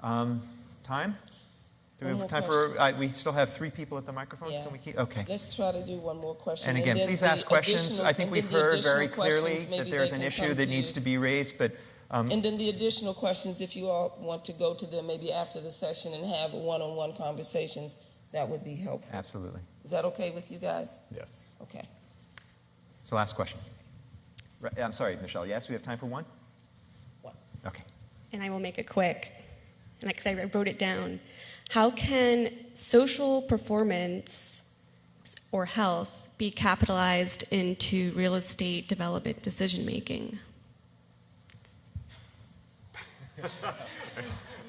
Time? Do we One have more time for, we still have 3 people at the microphones. Yeah. Can we keep, okay. Let's try to do one more question. And again, then please the ask questions. additional- I think and we've then the heard additional very clearly questions, that maybe there's they an can issue come that to needs you. to be raised, but And then the additional questions, if you all want to go to them maybe after the session and have one-on-one conversations, that would be helpful. absolutely. Is that okay with you guys? Yes. Okay. So last question. I'm sorry, Michelle. Yes, we have time for one? One. Okay. And I will make it quick, because I wrote it down. How can social performance or health be capitalized into real estate development decision making? All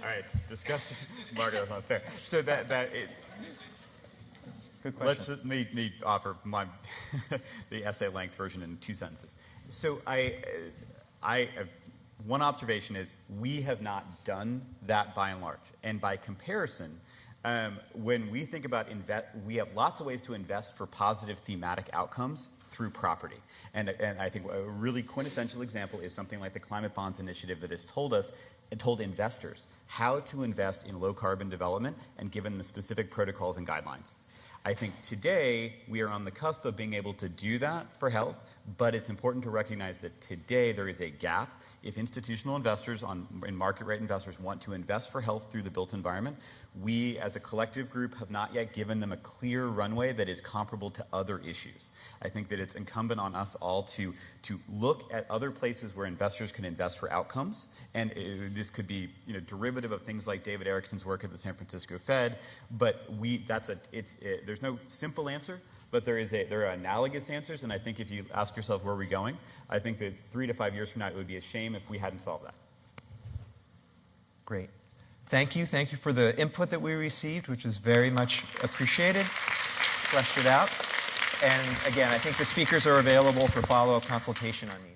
right, disgusting. Margaret, that's not fair. So good question. Let's me offer my the essay length version in 2 sentences. So one observation is we have not done that by and large, and by comparison, when we think about we have lots of ways to invest for positive thematic outcomes through property. And I think a really quintessential example is something like the Climate Bonds Initiative that has told investors how to invest in low carbon development and given them specific protocols and guidelines. I think today we are on the cusp of being able to do that for health, but it's important to recognize that today there is a gap. If institutional investors and market rate investors want to invest for health through the built environment, we as a collective group have not yet given them a clear runway that is comparable to other issues. I think that it's incumbent on us all to look at other places where investors can invest for outcomes, and this could be derivative of things like David Erickson's work at the San Francisco Fed, but there's no simple answer. But there are analogous answers, and I think if you ask yourself where are we going, I think that 3 to 5 years from now it would be a shame if we hadn't solved that. Great. Thank you. Thank you for the input that we received, which was very much appreciated. Fleshed it out. And again, I think the speakers are available for follow-up consultation on these.